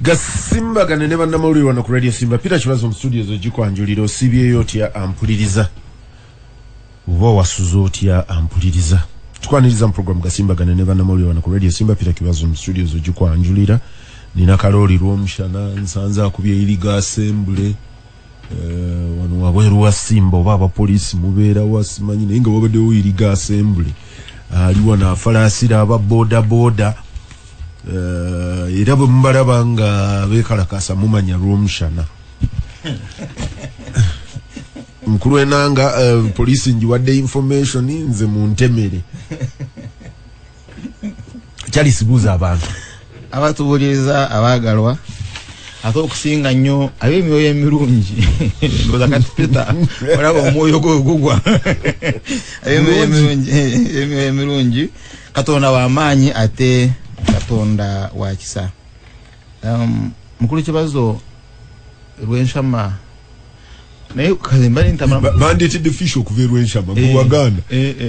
Gasimbagane Ne Bannamawulire wano ku Radio Simba. Peter Kibazo mu studios ogikwanjulira osibyeyo otya ampuliriza. Uba wasuza otya ampuliriza. Tukwaniriza mu program Gasimbagane Ne Bannamawulire wano ku Radio Simba. Peter Kibazo mu studios ogikwanjulira. Nina kalori Rwomushana nsanza akubye iliga assembly. Wano wabweru wa Simba oba abapolisi mubeera wasimanyi naye nga wabaddewo iliga assembly. Aliwa na falasira aba boda. Era bwe mbalaba nga beekalakasa mumanya Rwomushana. Mukulu enanga polisi njiwadde information nze muntemere. Kyali sibuuza abantu. Abatubuuliriza abaagalwa ate okusinga nnyo ab'emyoyo emirungi ndowooza kati Peter olaba omwoyo gwe gugwa. Emyoyo emirungi Katonda w'amaanyi ate Katonda wa kisa. Mukulu Kibazo Rwomushana naye kazimbali ntamala banditidde fish okuva Rwomushana mu Waganda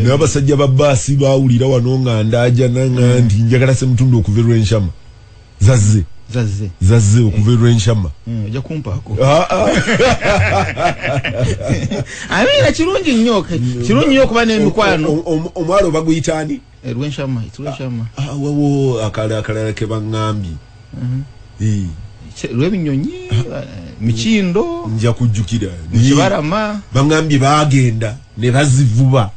n'abasajja ba baasi baawulira wano nga ndaaja nanga nti njagala se mutundu okuva Rwomushana zazze okuva Rwomushana ojja kumpaako amina kirungi nnyo okuba n'emikwano omwalo baguyitaani Rwomushana wawo akalala ke baŋŋambye lw'ebinyonyi mikindo nja kujjukira kibarama baŋŋambye baagenda ne bazivuba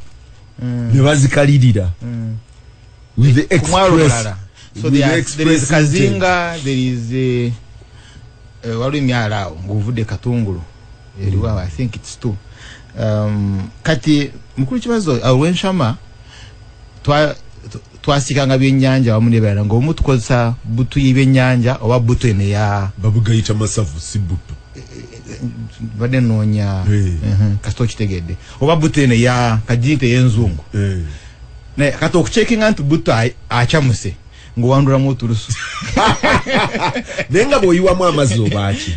ne bazikalirira with the express. So there is Kazinga, there is Walumiarao, Nguvude Katungulu. I think it's two. Kati Mukulu Kibazo Rwomushana twasikanga byennyanja wamunebera ng'omu tukozesa butu y'ebyennyanja oba butu eno ya babugayita masavu si butu badde noonya kasita okitegedde oba butu eno ya kagiyite y'enzungu naye kati okucekinga nti butu akyamuse ng'owandulamu otulusu naye nga bw'oyiwamu amazzi obaaki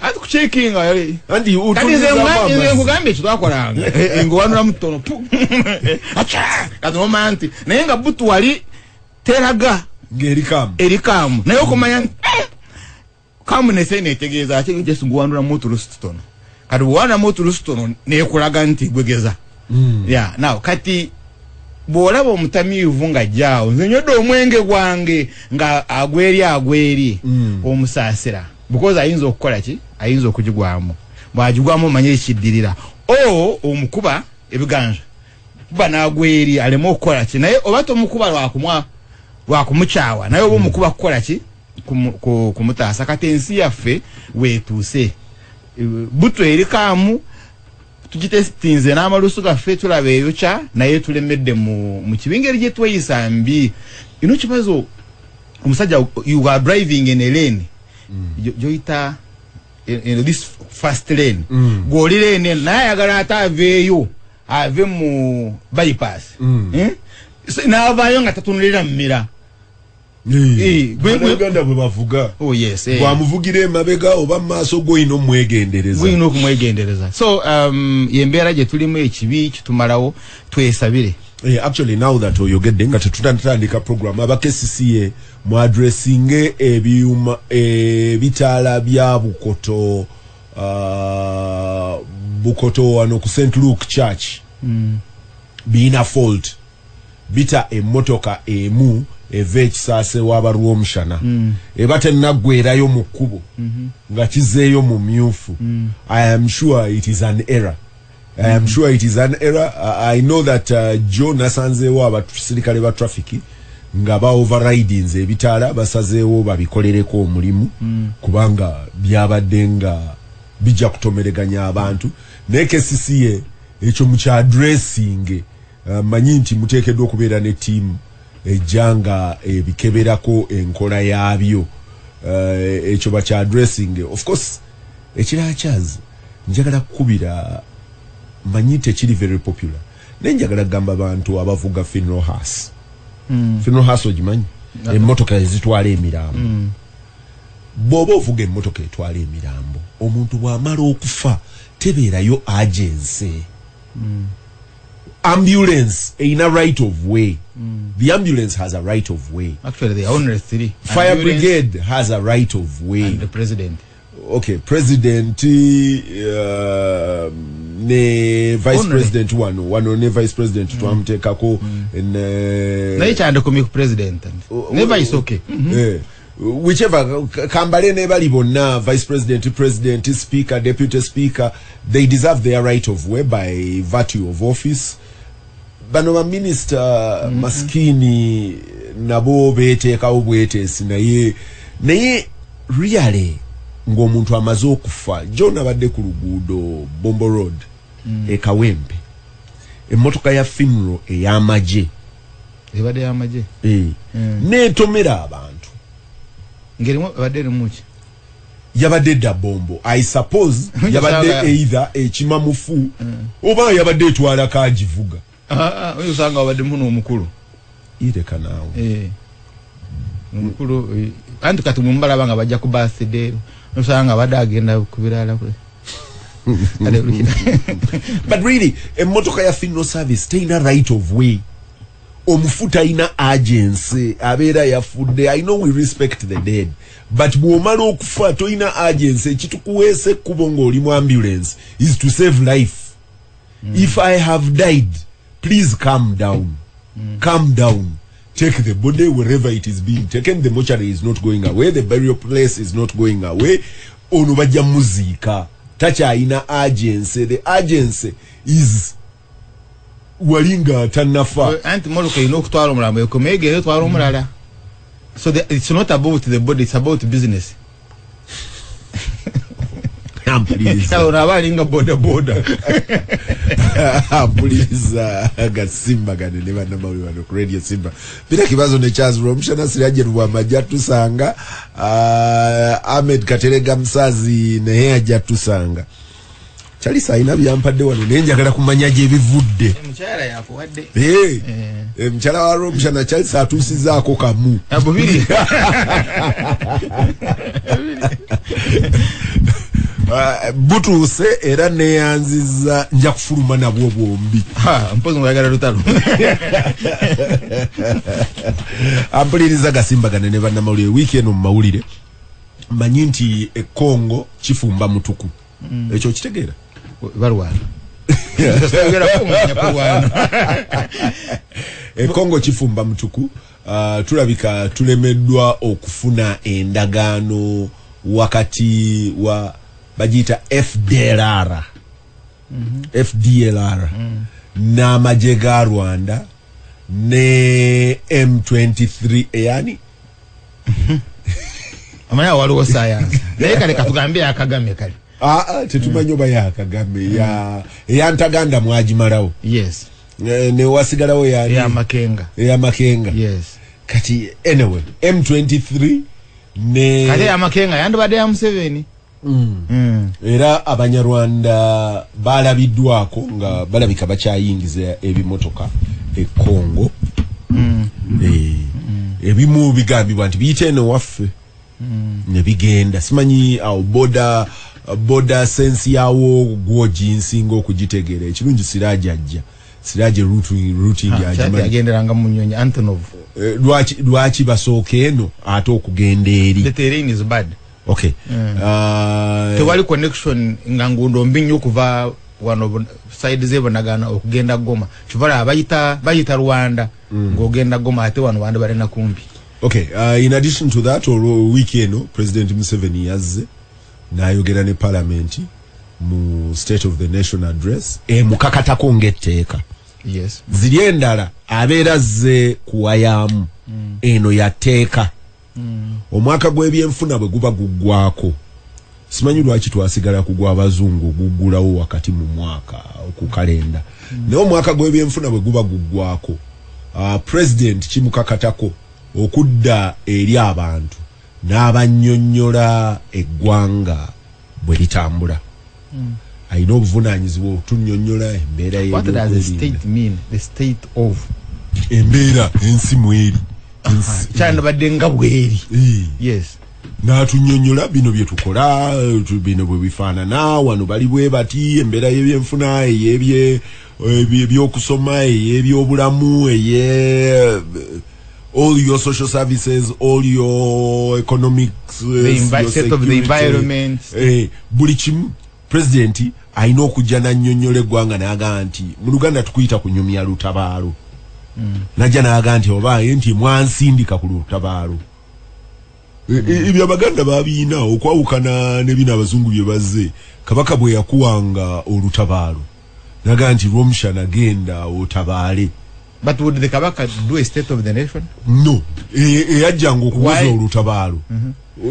ati kucekinga andi nkugambye ekyo twakolanga ng'owandulamu tono kati nomanya nti naye nga butu wali teraga ng'erikaamu naye okumanya nti kamunese neetegeeza ate jesu ng'owandulamu otulusu tono kati bw'owandulamu otulusu tono neekulaga nti gwegeza naw kati bw'olaba omutamiivu nga jjaawo nze nnyodde omwenge gwange nga agweri omusaasira because ayinza okukola ki ayinza okugigwamu bw'agigwamu omanye ekiddirira omukuba ebiganja kuba n'agweri aleme okukola ki naye oba tomukuba lwakumukyawa naye oba omukuba kukola ki kumutaasa kati ensi yaffe weetuuse buto erikaamu tugitesitinze n'amalusu gaffe tulaba eyokya naye tulemedde mu kibingeri gye tweyisa mbi ino Kibazo omusajja you are driving in a lane joyita this fast lane gw'oli lane naye ayagala ate aveeyo ave mu bypass n'avaayo nga tatunulira mmira Uganda bwe bavuga bwamuvugira emabega oba mu maaso goyina okumwegendereza so yembeera gye tulimu ekibi kitumalawo twesabire. Actually now that oyogedde nga tetutatandika program abakesisiye mu addressinge ebyuma ebitaala bya bukoto wano ku St. Luke Church biina fault bita emmotoka emu eva ekisaase waba Rwomushana eba tennaggwerayo mu kkubo nga kizeeyo mu myufu. I am sure it is an error. I know that Joe nasanzeewo abasirikale ba traffic nga ba overridings ebitaala basazeewo babikolereko omulimu kubanga byabadde nga bijja kutomereganya abantu naye KCCA ekyo mu kya addressing manyi nti muteekeddwa okubeera ne ttiimu ejjanga ebikeberako enkola yaabyo ekyo bakya addressing of course ekirala kyazi njagala kukubira manyi tekiri very popular naye njagala kugamba abantu abavuga funeral house ogimanyi emmotoka ezitwala emirambo bw'oba ovuga emmotoka etwala emirambo omuntu bw'amala okufa tebeerayo agency ambulance in a right of way. The ambulance has a right of way. Actually, they are only three. Fire ambulance, brigade has a right of way. And the president. Okay, president, ne vice only. President one ne vice president to amtekako na each and the president. Never is okay. Whichever kambale nebali bonna vice president, president, speaker, deputy speaker, they deserve their right of way by virtue of office. Bano minister maskini nabo beteeka obwetesi naye really ng'omuntu amaze okufa John abadde ku luguudo Bombo Road e Kawempe emmotoka ya funeral ey'amagye ebadde y'amagye neetomera abantu ngerimu abadde muki yabadde dda bombo I suppose yabadde either ekimamufu oba yabadde etwala kagivuga oyo usanga abadde muno omukulu ireka naawe omukulu anti kati mumbala banga bajja ku birthday usanga abadde agenda kubirala kule but really emmotoka ya funeral service teyina right of way omufuta ina agency abeera yafudde. I know we respect the dead but bw'omala okufa toyina agency ekitukuweesa ekkubo ng'oli mu ambulance is to save life. If I have died, please calm down. Calm down. Take the body wherever it is being taken. The mortuary is not going away. The burial place is not going away. Ono bajja muzika. Tacha ina agency. The agency is walinga tanafa. Anti moluka ino kutwala omulambo ekomege twala omulala. So it's not about the body, it's about business. Please. Please, Gasimbagane Ne Bannamawulire ku Radio Simba. Bila kibazo ne Charles Rwomushana siraje Rwamajja tusanga. Ahmed Katerega Msazi ne ajja tusanga. Chalisa ina byampadde wano nenjagala kumanya gye bivudde. Mchara yafuwadde. Mchara wa Rwomushana Chalisa atusizaako kamu. Abubiri. Butuse era neyanziza nja kufuluma nabwo bombi. Mpozi mwagala lutalo. Ampuliriza Gasimbagane Ne Bannamawulire weekend mu mawulire. Manyi nti Kongo kifumba mutuku. Ekyo kitegeera? Barwana. Kongo kifumba mutuku. Tulabika tulemeddwa okufuna endagaano wakati wa bajita FDLR FDLR n'amagye ga Rwanda ne M23 yani amanya waliwo science naye kale katugambye akagame kale tetumanyi oba yakagame ya ntaganda mwagimalawo. Yes. Ne wasigalawo ya makenga yes. Kati anyway M23 ne kale ya makenga yandibadde ya Museveni. Era abanyarwanda balabiddwako nga balabika bakyayingiza ebimotoka e Kongo. Ebimu bigambibwa nti biyite eno waffe ne bigenda simanyi awo boda sense yawo gwojinsinga okugitegeera ekirungi siraje routing yagenderanga mu nnyonyi Antonov. Lwaki basooka eno ate okugenda eri. The terrain is bad. Okay. Tewali connection nga ngundo mbinyo kuva wano side zebo nagana okugenda Goma. Chivala bayita Rwanda ngogenda Goma ate wano bande bali na kumbi. Okay, in addition to that weekend President Museveni yazze nayogera ne parliament mu State of the Nation address mukakatako ngetteeka. Yes. Ziri endala abeera zze kuwayamu eno yateeka. Omwaka gw'ebyenfuna bwe guba guggwako simanyi lwaki twasigala kugwa abazungu guggulawo wakati mu mwaka ku kalenda. Naye omwaka gw'ebyenfuna bwe guba guggwako president kimukakatako okudda eri abantu n'abannyonnyola eggwanga bwe litambula. Ayina obuvunaanyizibwa otunnyonnyola embeera ye. What does the state mean? The state of embeera ensi mweri. Chanda badenga bweri. Yes. N'atunnyonnyola bino bye tukola bino bwe bifaanana wano bali bwe bati embeera y'ebyenfuna ey'ebye ebyokusoma ebyobulamu all your social services, all your economics, the state of the environment, buli kimu president alina okujja nannyonnyola eggwanga n'aga nti mu Luganda tukuyita kunyumya lutabaalo. Najja n'aga nti oba nti mwansindika ku lutabaalo. Ebyo Abaganda babiina okwawukana ne bino Abazungu bye bazze. Kabaka bwe yakuwanga olutabaalo n'aga nti Rwomushana genda otabaale. But would the Kabaka do a state of the nation? No. Eyajjanga okuwoza olutabaalo.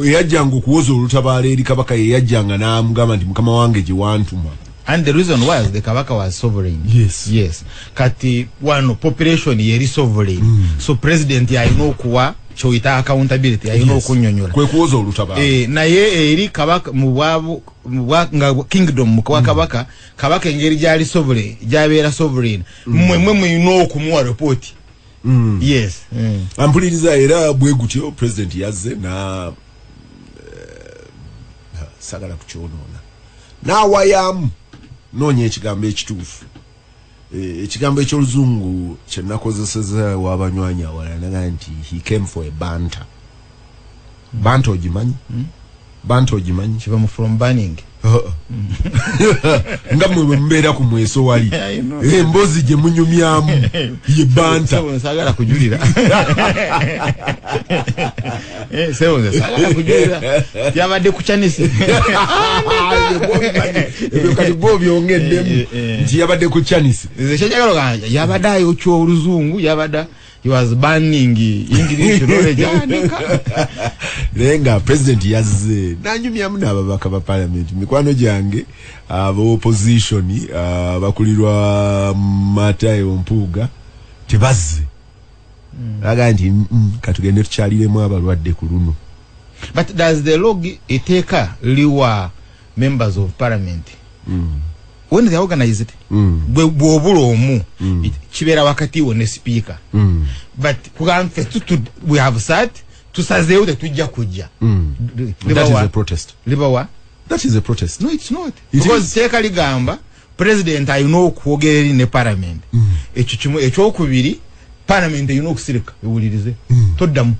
Eyajjanga okuwoza olutabaalo eri Kabaka eyajjanga n'amugamba nti mukama wange gye wantuma. And the reason was the Kabaka was sovereign. Yes. Kati one population yeri sovereign. So president yalina okuwa choita accountability yalina okunyonyola. Kwe kuwoza olutabaalo. Naye eri Kabaka mu nga kingdom mukwa Kabaka engeri gyali sovereign gyabeera sovereign mmwe mulina okumuwa report. Yes. Ampuliriza era bwe gutyo president yazze na sagala kukyonona n'awayamu noonya ekigambo ekituufu. Ekigambo eky'Oluzungu kye nakozeseza w'abanywanyi awalala naga nti he came for a banter. Banter ogimanyi? Banter ogimanyi? Kiva mu from banning. Nga mwe mbeera ku mweso wali emboozi gye munyumyamu ye banter. Sagala kujulira. Sagala kujulira. Yabadde ku chanisi. Ebyo kati bo byongeddemu nti yabadde ku chanisi. Kyajagala ganja yabadde ayokya Oluzungu yabadde he was banning English knowledge. Lenga president yazze nanyumyamu n'ababaka ba parliament mikwano gyange opposition bakulirwa Matayo Mpuuga tebazze aga nti katugende tukyaliremu abalwadde ku luno. But does the law eteeka liwa members of parliament when they organize it bw'obula omu kibeera wakati wo ne speaker but kugambe we have sat tusazeewo tetujja kujja. That is a protest. Libawa? That is a protest. No, it's not. Because teeka ligamba president alina okwogera eri ne parliament. Ekyo kimu ekyokubiri parliament alina okusirika ewulirize toddamu.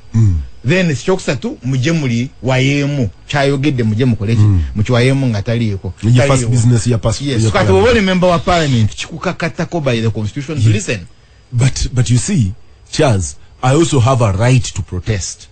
Then ekyokusatu mujje muli wayeemu kyayogedde mujje mukoleki mukiwayeemu nga taliiko. Your first business ya pass. Yes. Kati bw'oli member wa parliament kikukakatako by the constitution to listen. But you see, Charles, I also have a right to protest.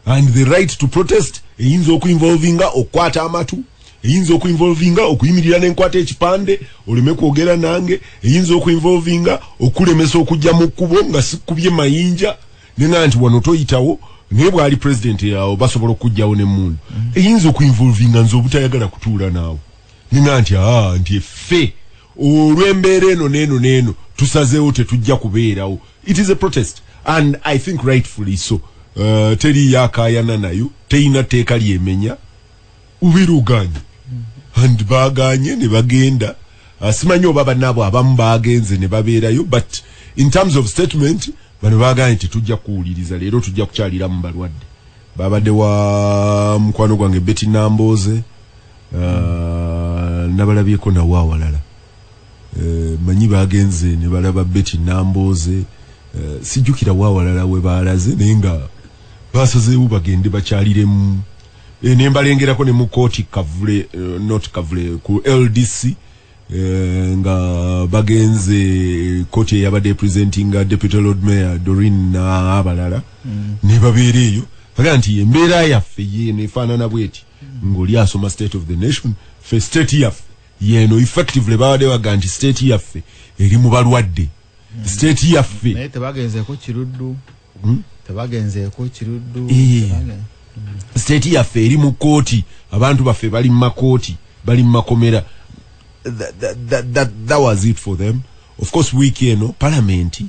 And the right to protest eyinza okuinvolvinga okwata amatu, eyinza okuinvolvinga okuyimirira n'enkwata ekipande oleme kwogera nange, eyinza okuinvolvinga okulemesa okujja mu kkubo nga sikubye mayinja nenga nti wano toyitawo naye bw'ali president yawo basobola okujjawo n'emmundu. Eyinza okuinvolvinga nze obutayagala kutuula naawe nenga nti nti effe olw'embeera eno n'eno tusazeewo tetujja kubeerawo. It is a protest and I think rightfully so. Teri yakayana nayo teina teeka lyemenya ubiruganye and baganye ne bagenda simanyi oba bannabo abamu bagenze ne babeerayo but in terms of statement bano baganye tetujja kuwuliriza leero tujja kukyalira mu balwadde. Babadde wa mukwano gwange Betty Namboze nabalabyeko nawo awalala manyi bagenze ne balaba Betty Namboze sijjukira wawalala we baalaze naye nga basazeewo bagende bakyaliremu nembalengerako ne mu kooti Kavule not Kavule ku LDC nga bagenze kooti eyabadde presenting deputy lord mayor Doreen na abalala ne babeera eyo baga nti embeera yaffe yeeno efaanana bweti ng'oli asoma state of the nation fe state yaffe yeeno effectively babadde baga nti state yaffe eri mu balwadde. State yaffe naye tebagenzeeko kiruddu tebagenzeeko kiruddu state yaffe eri mu kooti abantu baffe bali mu makooti bali mu makomera. That was it for them. Of course week eno parliament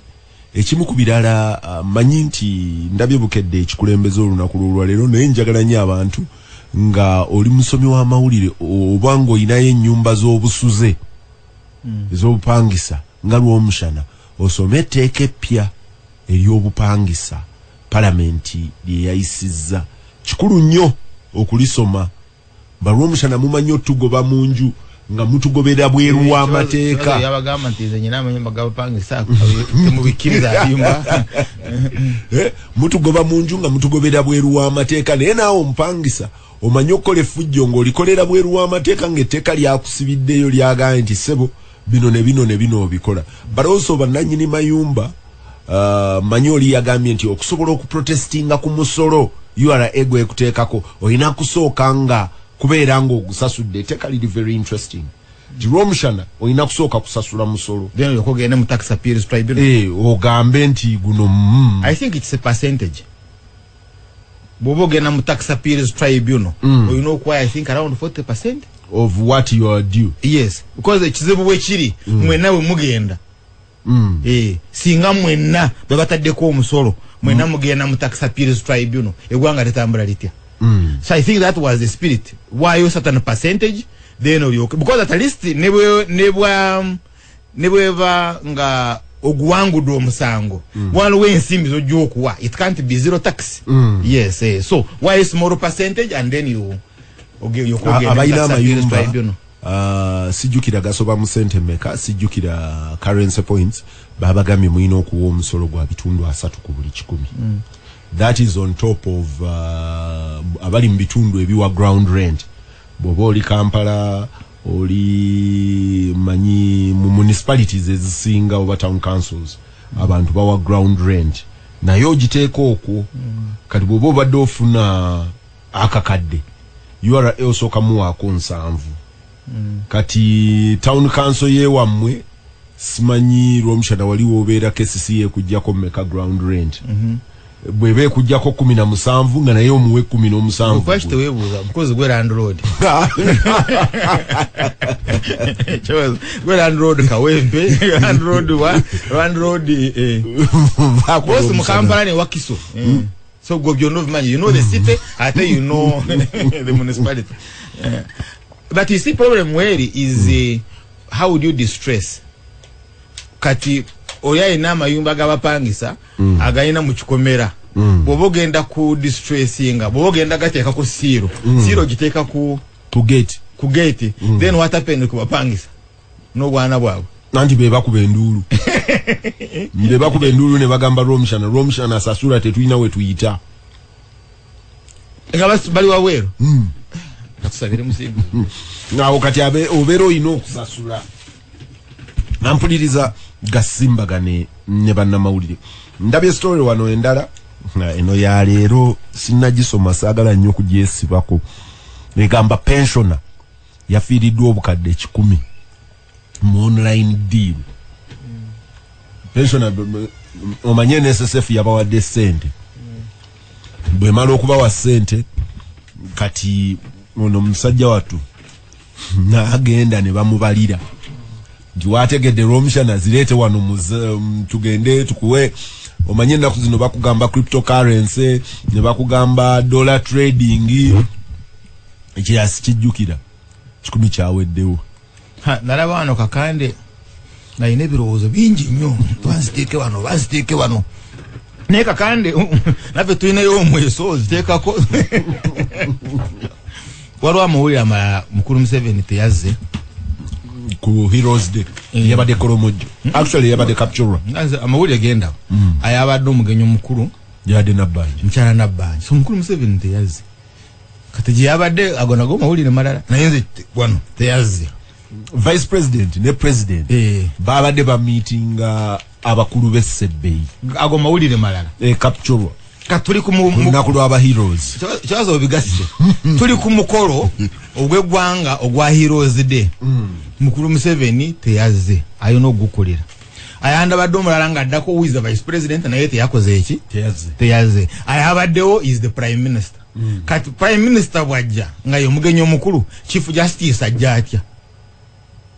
ekimu ku birala manyi nti ndabye bukedde ekikulembeza olunaku lw'olwaleero naye njagala nnyo abantu nga oli musomi w'amawulire oba ng'olinayo ennyumba z'obusuze ez'obupangisa nga Rwomushana osome etteeka eppya ery'obupangisa palamenti lye yayisizza. Kikulu nnyo okulisoma. Ba Rwomushana mumanyi otugoba mu nju nga mutugobera bweru wa mateeka yabagamba nti nze nyina amayumba gabapangisa temubikiriza ayumba mutugoba mu nju nga mutugobera bweru wa mateeka naye naawe omupangisa omanyi okukola effujjo ng'olikolera bweru wa mateeka ng'etteeka lyakusibiddeyo lyagambye nti ssebo bino ne bino ne bino obikola but also bannannyini mayumba manyi oli yagambye nti okusobola okuprotestinga ku musolo URA ego ekuteekako olina kusooka nga kubeera ng'ogusasudde etteeka liri very interesting Rwomushana olina kusooka kusasula musolo then yokogenda mu tax appeals tribunal ogambe nti guno I think it's a percentage bobogenda mu tax appeals tribunal you know why I think around 40% of what you are due. Yes, because ekizibu bwe kiri mwena we mugenda singa mwena babataddeko omusolo mwena mugenda mu tax appeals tribunal egwanga litambula litya so I think that was the spirit why you certain percentage then okay. Because at least nebweva nga ogwangudde omusango waliwo ensimbi z'okuwa it can't be zero tax yes so why a small percentage and then you abayina amayumba sijjukira gasoba mu sente meka sijjukira currency points babagambye mulina okuwa omusolo gwa bitundu 3 ku buli 100 that is on top of abali mu bitundu ebiwa ground rent bw'oba oli Kampala oli manyi mu municipalities ezisinga oba town councils abantu bawa ground rent naye ogiteeka okwo kati bw'oba obadde ofuna akakadde URA osooka muwaako 7 kati town council yewammwe simanyi Rwomushana waliwo obeera KCC ekujjako mmeka ground rent bwebe ekujjako 17 nga naye omuwe 17 first webuuza because gwe land road gwe land road kawempe land road boss mu Kampala ne Wakiso so go beyond of money you know the city I tell you know the municipality but you see problem where is how would you distress kati oya ina mayumba gabapangisa agayina mu kikomera bobogenda ku distressinga bobogenda gateeka ku siro giteeka ku gate then what happened ku bapangisa no bwana bwabo nanti beba kubendulu beba kubendulu ne bagamba Rwomushana sasura tetulina we tuyita nga bali wawero katusabire musibu nawo kati obero ino okusasula nampuliriza Gasimbagane Ne Bannamawulire ndabye story wano endala eno ya leero sinagisoma saagala nnyo kugyesibako egamba pensioner yafiiriddwa obukadde 10 mu online deal pensioner omanye NSSF yabawadde sente bwe mala okubawa sente kati ono musajja watu naagenda ne bamubalira nti wategedde Rwomushana zireete wano tugende tukuwe omanye ennaku zino bakugamba cryptocurrency ne bakugamba dollar trading ekirasi kijjukira 10 kyaweddewo nalaba wano kakande nalina ebirowoozo bingi nnyo banziteeke wano naye kakande naffe tulinayo omweso ziteekako waliwo amawulire amala mukulu Museveni teyazze ku Heroes Day yabadde Kolomojo actually yabadde capture amawulire genda ayabadde omugenyi omukulu yabadde Nabbanja mkyala Nabbanja so mukulu Museveni teyazze kati gye yabadde agonago amawulire malala naye nze wano teyazze vice president ne president babadde ba meeting abakulu b'Essebbeyi ago mawulire malala capture katuli ku nakulu aba heroes kyazo obigasise tuli ku mukolo ogw'eggwanga ogwa Heroes Day mukulu Museveni teyazze ayina ogukolera ayandabadde omulala nga addako who is the vice president naye teyakoze eki teyazze ayabaddewo is the prime minister kati prime minister bwajja nga ye mugenyi omukulu chief justice ajja atya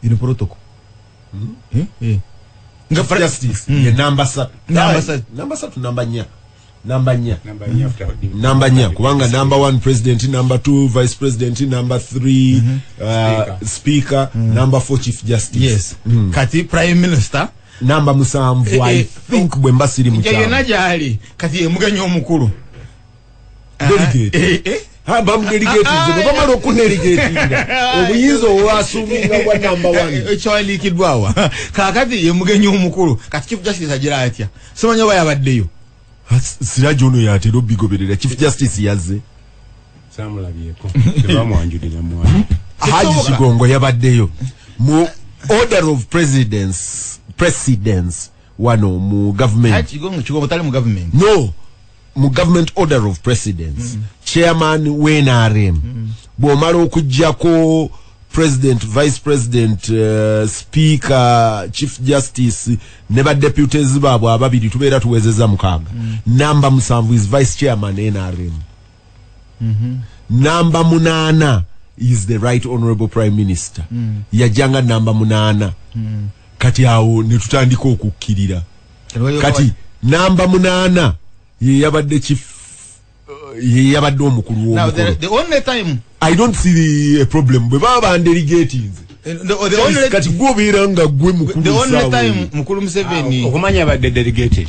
in protocol nga justice ye number 3 number 4 kubanga number 1 president, number 2 vice president, number 3 speaker, number 4 chief justice. Yes. Kati prime minister number 7 I think bwembasiri mukyalo yena jali kati emugenyi omukulu delegate bam delegating bamalo kuneligating obuyinzo wasuminga kwa number 1 echwali kidwawa kakati ye mugenyi omukulu kati chief justice agira atya somanya bayabaddeyo Siraje ono yatero bigoberera chief justice yazze samulabyeko tebamwanjulira mwana Haji Kigongo yabaddeyo mu order of presidents wano mu government Haji Kigongo tali mu government no mu government order of presidents chairman WNRM bomala okujjako president vice president speaker chief justice ne ba deputies babo ababiri tubeera tuwezeza mukaga number 7 is vice chairman NRM number 8 is the right honorable prime minister yajanga number 8 kati awo ne tutandika okukkirira kati number 8 ye yabadde chief ye yabadde omukulu now the only time I don't see a problem bwe baba delegating the only kati gobera nga gwe mukulu the only time mukulu Museveni okumanya abadde delegated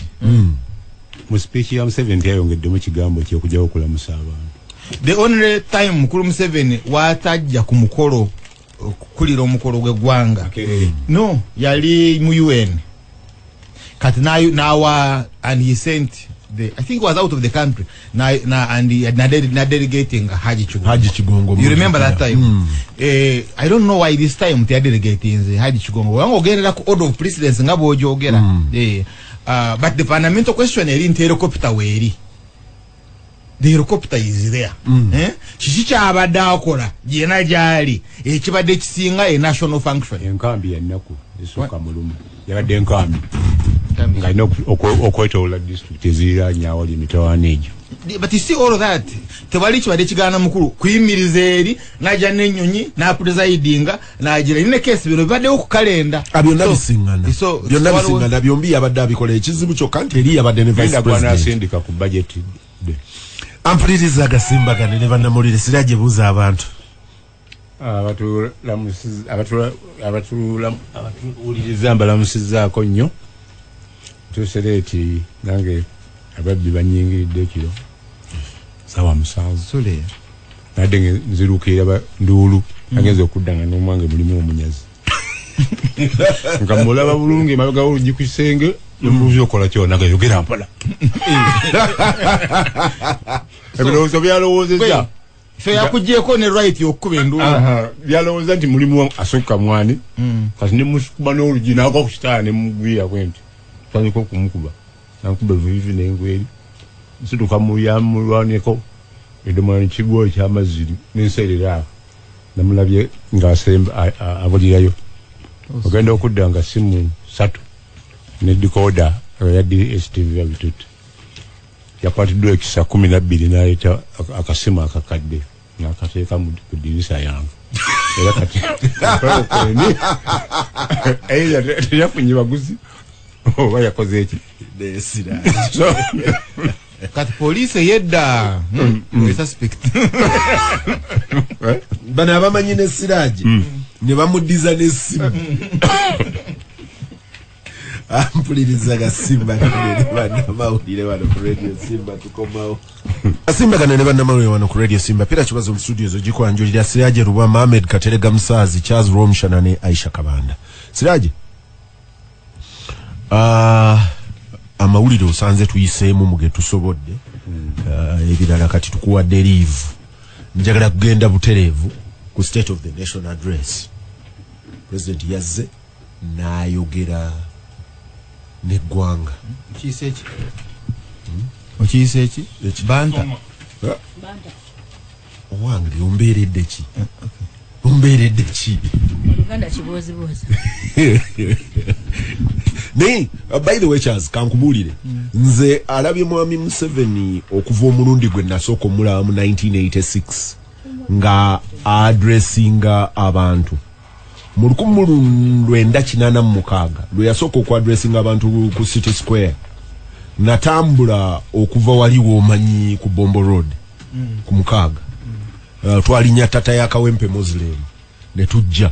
mu speech ya Museveni yayongedde mu kigambo kye okujja okulamusa abantu the only time mukulu Museveni watajja ku mukolo kulira omukolo gw'eggwanga no yali mu UN kati now and he sent I think he was out of the country and he had delegating Haji Kigongo you remember that time I don't know why this time they are delegating Haji Kigongo wangogerera ku order of precedence ngabo ojogera but the fundamental question is helicopter weri the helicopter is there chichicha abadde akola jena jali ekibadde kisinga a national function enkambi ya nnaku esoka muluma yabadde enkambi nga ino okwetola district eziranya wali mitawanejo but you see all of that tebali kibadde kigana mukulu kuyimiriza eri naja n'ennyonyi na presidinga nagira ine case bino bibadde ku kalenda byonna bisingana byombi yabadde abikola ekizibu kyokka nti eri yabadde ne vice president sindika ku budget ampuliriza Gasimbagane Ne Bannamawulire Siraje buuza abantu abatuliriza mbalamusizaako nnyo tusereeti nange ababbi banyingiridde ekiro sawa musanvu sole nadde nzirukira nduulu agenza okuddanga n'omwange mulimu omunyazi nga mulaba bulungi emabega w'oluggi ku kisenge n'omuluzi okola kyona nga yogera mpala ebirowoozo byalowoozezza fe yakugyeko ne right yokuba enduulu byalowooza nti mulimu asukka mwani kati ne mukuba n'oluggi n'agwa ku kitala ne mugwira kwenti tandika okumukuba nankuba evivi n'engweri nsituka mulwaneko edomola nekigwo ekyamazzi nenserera awo namulabye ng'asemba abulirayo ogenda okudda nga simu 3 ne decoder ya DSTV babitutte yakwatiddwa ekisa 12 n'aleeta akasimu akakadde n'akateeka mu dirisa yange era kati teyafunye baguzi oba yakoze eki kati police yedda suspect bana abamanyi ne Siraje ne bamudiza n'essimu ampuliriza Gasimbagane Ne Bannamawulire wano ku Radio Simba tukomawo Gasimbagane Ne Bannamawulire wano ku Radio Simba pira kibazo mu studio zo gikwanjulira Siraje Rubama Ahmed Katerega Musazi Charles Rwomushana ne Aisha Kabanda Siraje amawulire osanze tuyiseemu muge tusobodde ebirala kati tukuwadde leave njagala kugenda butereevu ku state of the nation address president yazze n'ayogera n'eggwanga okiyise eki banta owange ombeeredde ki ombeeredde ki Uganda kiboziboza naye by the way Charles kankubuulire nze alabye mwami Museveni okuva omulundi gwe nasooka omulaba mu 1986 nga adressinga abantu mu 1986 lwe yasooka okuadressinga abantu ku City Square natambula okuva waliwo omanyi ku Bombo Road ku Mukaaga twalinya tata ya Kawempe Muslim ne tujja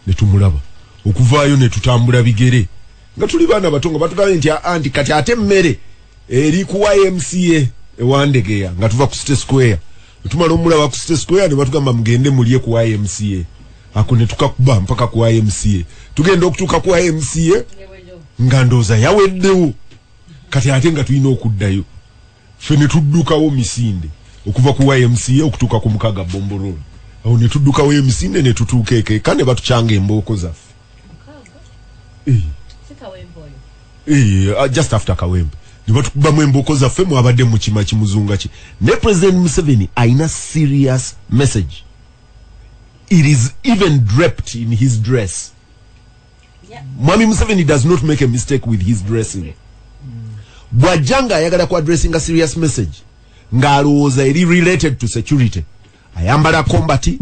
ne tumulaba okuvaayo ne tutambula bigere nga tuli baana batongo batugabe nti anti kati ate mmere eri ku YMCA ewandegeya nga tuva ku City Square tumala omulaba ku State Square ne batugamba mugende mulye ku YMCA ako ne tukakuba mpaka ku YMCA tugenda okutuuka ku YMCA nga ndooza yaweddewo kati ate nga tulina okuddayo ffe ne tuddukawo misinde okuva ku YMCA okutuuka ku Mukaga Bomborolo awo ne tuddukawo emisinde ne tutuuka Ekeeka ne batukyanga embooko zaffe just after Kawempe ne batukubamu embooko zaffe mwabadde mu kima kimuzunga ki ne President Museveni ayina serious message. It is even draped in his dress. Mwami Museveni does not make a mistake with his dressing. Bwajanga ayagala ku addressing a serious message nga alowooza eri related to security ayambala kombati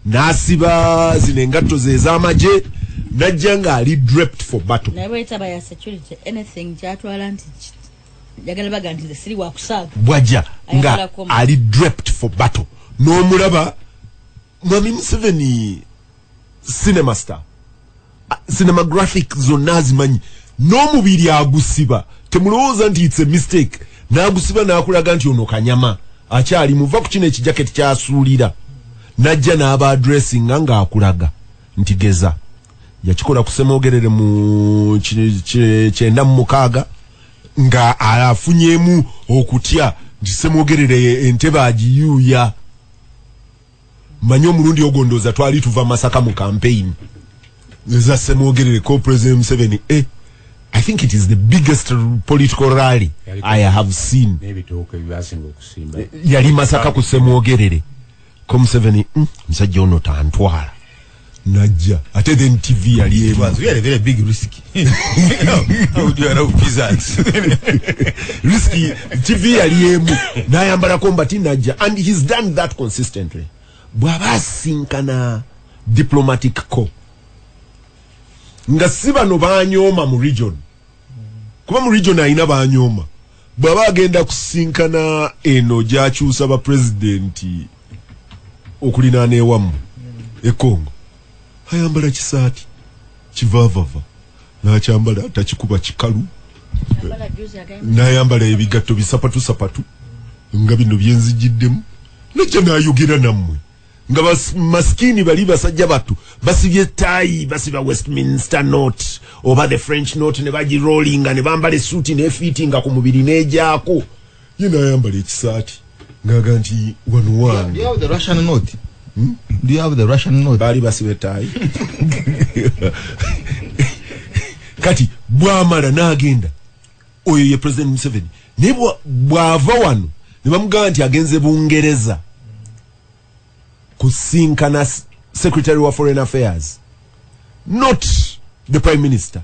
nasiba zino engatto ze ez'amagye najjanga ali draped for battle. Naye etaba ya security anything kyatwala nti yagala baga nti the siri wa kusaaga bwajja nga ali draped for battle n'omulaba Mwami Museveni cinema star cinematographic zonna azimanyi n'omubiri agusiba temulowooza nti it's a mistake n'agusiba n'akulaga nti ono kanyama akyali muva ku kino ekijaketi kyasuulira najja n'aba addressing nga akulaga nti geza yakikola kusemoogerere mu 96 nga afunyeemu okutya nti semoogerere entebe agiyuuya manyo omulundi ogondooza twali tuva Masaka mu campaign eza semoogerere ko President Museveni I think it is the biggest political rally I have seen. Yali Masaka ku semoogerere ko Museveni musajja ono tantwala najja ate then TV yali it was really very big risky. How do you know peasants? Risky TV yali emu n'ayambala kombati najja and he's done that consistently. Bwaba asinkana diplomatic corps nga si bano banyooma mu region kuba mu region ayina banyooma bwaba agenda kusinkana eno gyakyusa ba presidenti okulinaana ewamu Congo ayambala kisaati kivaavava n'akyambala takikuba kikalu n'ayambala ebigatto bisapatu nga bino byenzijiddemu najja n'ayogera nammwe nga maskini bali basajja batu basibye tayi basiba Westminster note oba the French note ne baji rolling ne bambale suit ne fitting ku mubiri nejaako yina ayambala ekisaati ngaga nti wano Do you have the Russian note? Do you have the Russian note? Bali basibe tayi kati bwamala n'agenda oyo ye President Museveni ne bwava wano ne bamugamba nti agenze Bungereza kusinkana Secretary of Foreign Affairs, not the Prime Minister.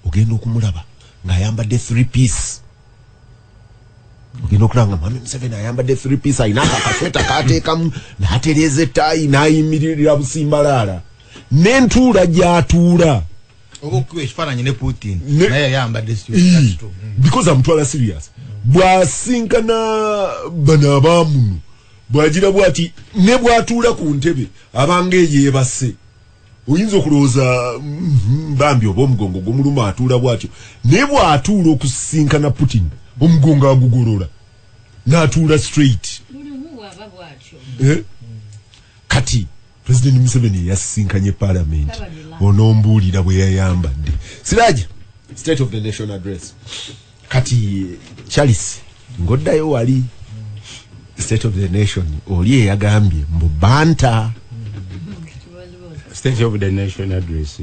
Ogenda okumulaba nga ayambadde 3-piece. Ogenda okulanga Mwami Museveni ayambadde 3-piece ayina akasweta kateekamu n'atereeza ettayi n'ayimirira busimbalaala n'entuula gy'atuula. Okukuba ekifaananyi ne Putin naye ayambadde because amutwala serious. Bw'asinkana bano abaamuno bwagira bwati ne bwatuula ku ntebe abange yeebase oyinza okulowooza bambi oba omugongo gw'omuluma atuula bwatyo ne bw'atuula okusinkana Putin omugongo agugolola n'atuula straight kati President Museveni yasinkanye Parliament onombuulira bwe yayambadde Siraja State of the Nation Address kati Charles ngoddayo wali State of the Nation oli yagambye mbubanta State of the Nation Address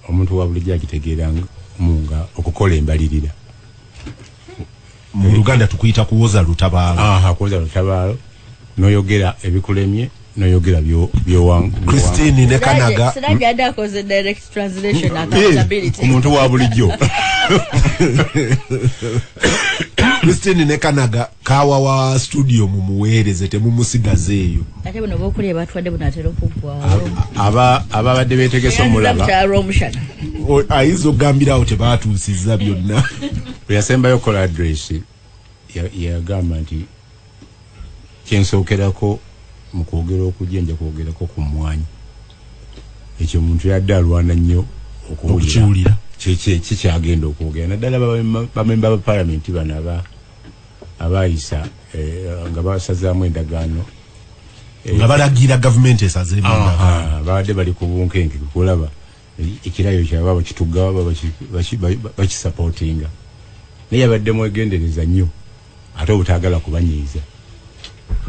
omuntu wa bulijja akitegeeranga munga okukola embalirira mu Luganda tukuyita kuwoza lutabaalo kuwoza lutabaalo noyogera ebikulemye noyogera byowangu Christine ne Kanaga Siraja adakoze direct translation accountability omuntu wa bulijjo Christine ne Kanaga kawa wa studio mu muweereze temumusigaze eyo ate buno bokuli batwadde bunatera okugwa ababadde beetegese omulaba Rwomushana ayizo gambira awo tebatuusiza byonna yasembayo kola address yagamba nti kyensookerako mu kwogera okujenja kwogerako ku mmwanyi ekyo omuntu yadde alwana nnyo okukiwulira kikyagenda okwogera naddala bamemba ba Parliament bano abayisa nga basazaamu endagaano nga balagira gavumenti esaze ebintu baadde bali ku bunkenke kulaba ekirayo kyabwe bakituga bakisupportinga naye abadde mwegendereza nnyo ate obutaagala kubanyiiza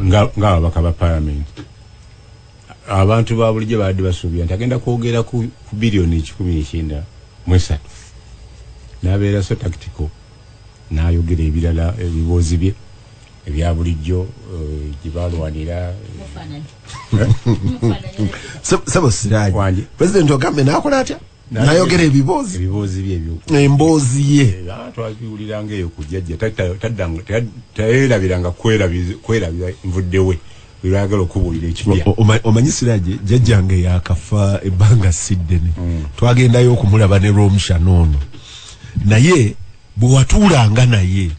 ng'ababaka ba parliament abantu ba bulijjo baadde basuubira nti agenda kwogera ku biliyoni 193 n'abeera so tactical n'ayogera ebirala ebibuuzi bye ebya bulijjo gyebalwanira Sabo Siraji President Ogambe n'akola atya n'ayogera ebibuuzi bye ebyo emboozi ye twabiwuliranga eyo ku jjajja tayerabiranga kwerabira nvuddewe biragala okubuulira ekipya omanyi Siraji jjajjange yakafa ebbanga siddene twagendayo okumulaba ne Rwomushana ono naye bwe watuulanga naye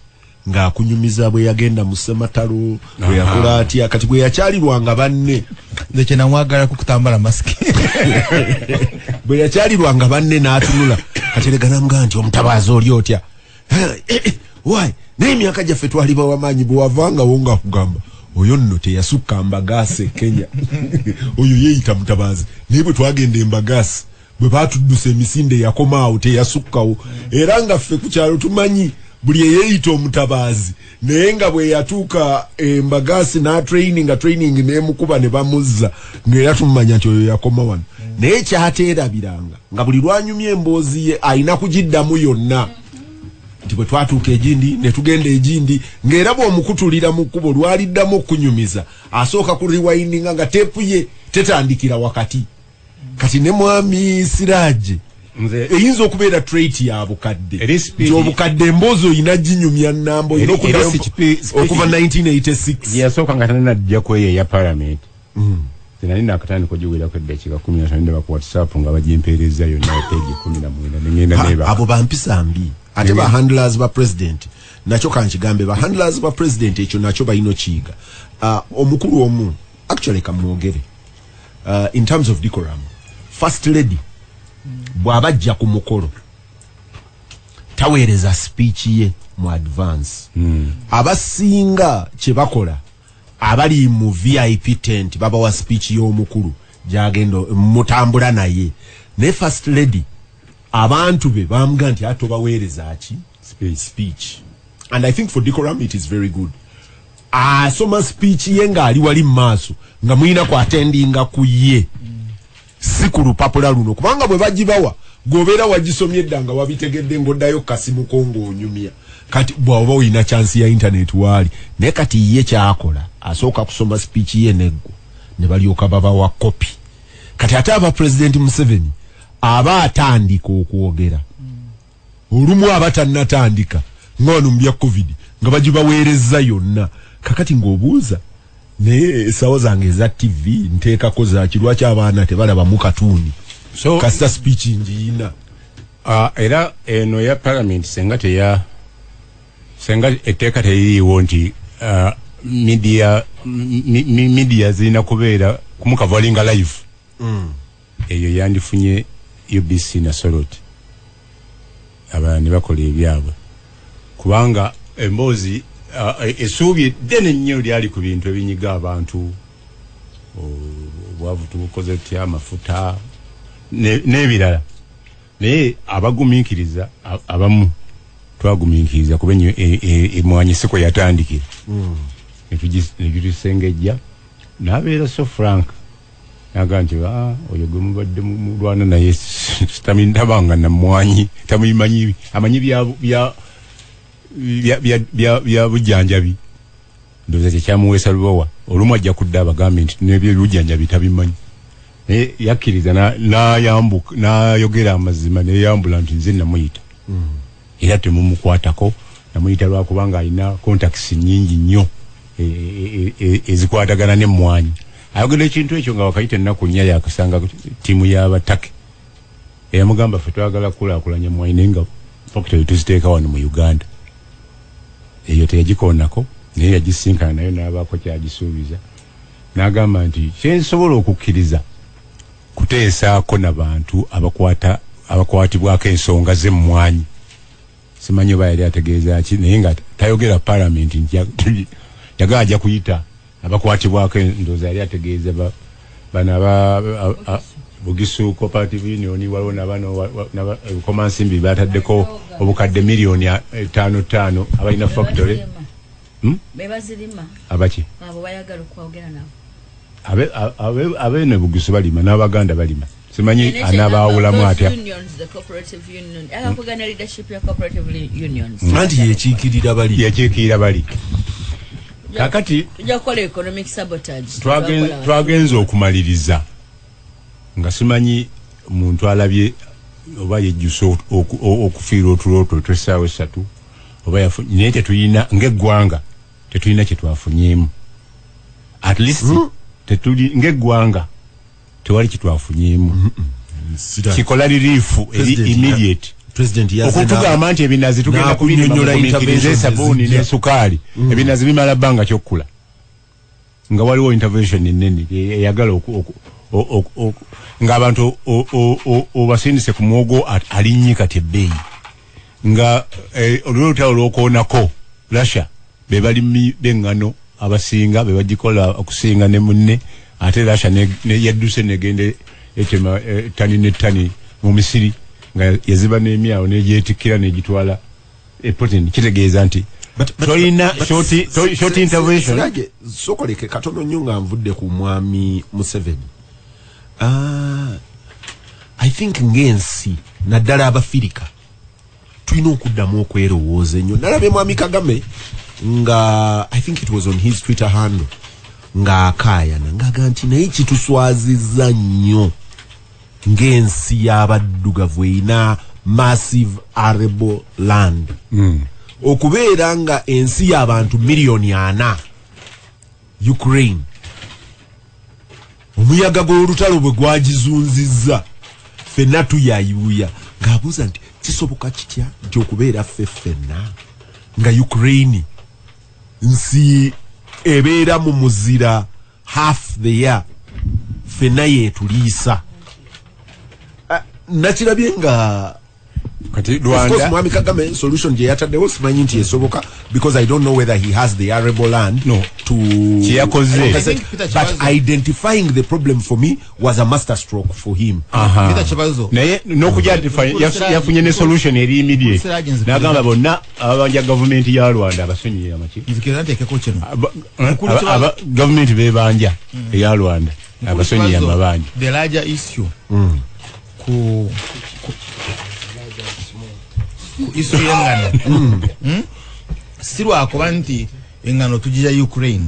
ng'akunyumiza bwe yagenda mu Ssematalo bwe yakola atya kati bwe yakyalirwanga banne ndeke namwagala kukutambala masiki bwe yakyalirwanga banne n'atunula Katerega n'amugamba nti omutabaazi oli otya wayi naye emyaka gyaffe twali bawamaanyi bwe wavangawo nga kugamba oyo nno teyasukka Mbagaasi Kenya oyo yeeyita mutabaazi naye bwe twagenda Mbagaasi bwe baatuddusa emisinde yakomaawo teyasukkawo era nga ffe ku kyalo tumanyi buli eyeeyita omutabaazi naye nga bwe yatuuka Mbagaasi training n'emukuba ne bamuzza ng'era tumumanya nti oyo yakoma wano naye kyateerabiranga nga buli lwanyumya emboozi ye ayina kugiddamu yonna nti bwe twatuuka egindi ne tugenda egindi ng'era bw'omukutulira mu kkubo lwaliddamu okunyumiza asooka ku rewindinga nga teepu ye tetandikira wakati kati ne mwami Siraje eyinza okubeera trait ya bukadde obukadde emboozi oyina ginyumya nnambo okuva 1986 yasooka nga tanajja kweyo eya parliament nali nakatandika ogiwerako eddakiika 15 ne baku WhatsApp nga bagimpeereza yonna peegi 19 nengenda neba abo bampisa mbi ate ba handlers ba president nakyo kankigambe ba handlers ba president ekyo nakyo balina kiyiga omukulu omu actually kamwogere in terms of decorum first lady bw'abajja ku mukolo taweereza speech ye mu advance abasinga kye bakola abali mu VIP tent baba wa speech y'omukulu gyagenda mutambula naye ne first lady abantu be bamugamba nti ato baweereza ki speech and I think for decorum it is very good asoma speech ye ng'ali wali mu maaso nga muyina ku attendinga ku ye si ku lupapula luno kubanga bwe bagibawa gobeera wagisomye eddanga wabitegedde ng'oddayo kasimu ko ng'onyumya kati bw'oba oyina chance ya internet waali naye kati ye kyakola asooka kusoma speech ye neggo ne balyoka babawa kopi kati ate aba President Museveni aba atandika okwogera olumu aba tannatandika ng'ono mu bya covid nga bagibaweereza yonna kakati ng'obuuza naye esawo zange eza TV nteekako zaki lwaki abaana tebalaba mu katuuni so kasita speech ngiina era eno ya parliament senga etteeka teririiwo nti media zirina kubeera kumukavalinga live eyo yandifunye UBC na Soroti abalala ne bakola ebyabwe kubanga emboozi essuubi eddene nnyo lyali ku bintu ebinyiga abantu obwavu tubukoze tutya amafuta n'ebirala naye abagumiikiriza abamu twagumiikiriza kuba ennyo emwanyisiko yatandikira netugisengejja n'abeera so frank naga nti oyo gwe mubadde mulwana naye sitamindabanga namwanyi tamuyimanyi amanyi bya bujjanjabi ndowooza kyekyamuweesa lubowa olumu ajja kudda abagambe nti nebyo bujjanjabi tabimanyi naye yakkiriza n'ayambuka n'ayogera amazima neyambula nti nze namuyita era temumukwatako namuyita lwakubanga alina contacts nnyingi nnyo ezikwatagana n'emmwanyi ayogera ekintu ekyo nga wakayita ennaku nnya yakusanga ttiimu y'abatake eyamugamba ffe twagala kulaakulanya emmwanyi naye nga fakitale tuziteeka wano mu Uganda eyo teyagikoonako naye yagisinkana nayo n'abaako kyagisuubiza n'agamba nti kyensobola okukkiriza kuteesaako n'abantu abakwatibwako ensonga z'emmwanyi simanyi oba yali ategeeza ki naye nga tayogera parliament yagala ajja kuyita abakwatibwako endowooza yali ategeeza bano Bugisu Cooperative Union waliwo nabano Komansimbi bataddeko obukadde miliyoni 5 abalina factory bebazirima abaki abo bayagala okwogera nabo abene Bugisu balima n'Abaganda balima simanyi anabaawulamu atya the cooperative union akakugana leadership ya cooperative unions anti yekiikirira bali kakati tujakola economic sabotage twagenza okumaliriza nga simanyi muntu alabye oba yejjusa okufiira otuloto tw'essaawa 3 oba naye tetulina ng'eggwanga tetulina kye twafunyeemu at least ng'eggwanga tewali kye twafunyeemu kikola liriifu eri immediate okutugamba nti ebinazi tugenda kubinyonyola esabbuuni n'esukaali ebinazi bimala bbanga kyokkula nga waliwo intervention ennene eyagala ng'abantu obasindise ku muwogo alinnye kati ebbeeyi nga olwolutalo lw'okoonako Russia be balimi b'eŋŋano abasinga be bagikola okusinga ne munne ate Russia yadduse negende etema tani ne tani mu Misiri nga yaziba n'emyawo n'egyetikkira n'egitwala Putin kitegeeza nti tolina short intervention sokoleke katono nnyo nga nvudde ku mwami Museveni. I think ngensi naddala Abafirika tulina okuddamu okwerowooza ennyo. Nalabye mwami Kagame nga I think it was on his Twitter handle nga akaayana ngaga nti naye kituswazizza nnyo ng'ensi y'abaddugavu erina massive arable land okubeera nga ensi y'abantu miliyoni 4 Ukraine omuyaga gw'olutalo bwe gwagizunzizza ffenna tuyayibuya ng'abuuza nti kisoboka kitya nti okubeera ffenna nga Ukraine nsi ebeera mu muzira half the year ffenna yeetuliisa nakirabye nga kati Rwanda mwami Kagame solution je yataddewo simanyi nti esoboka because I don't know whether he has the arable land to but identifying the problem for me was a master stroke for him. Naye n'okujja yafunye ne solution eri immediate n'agamba bonna ababanja government ya Rwanda abasonyiye amaki government bebanja eya Rwanda abasonyiye amabanja the larger issue ku isu y'engano sirwakuba nti engano tugira Ukraine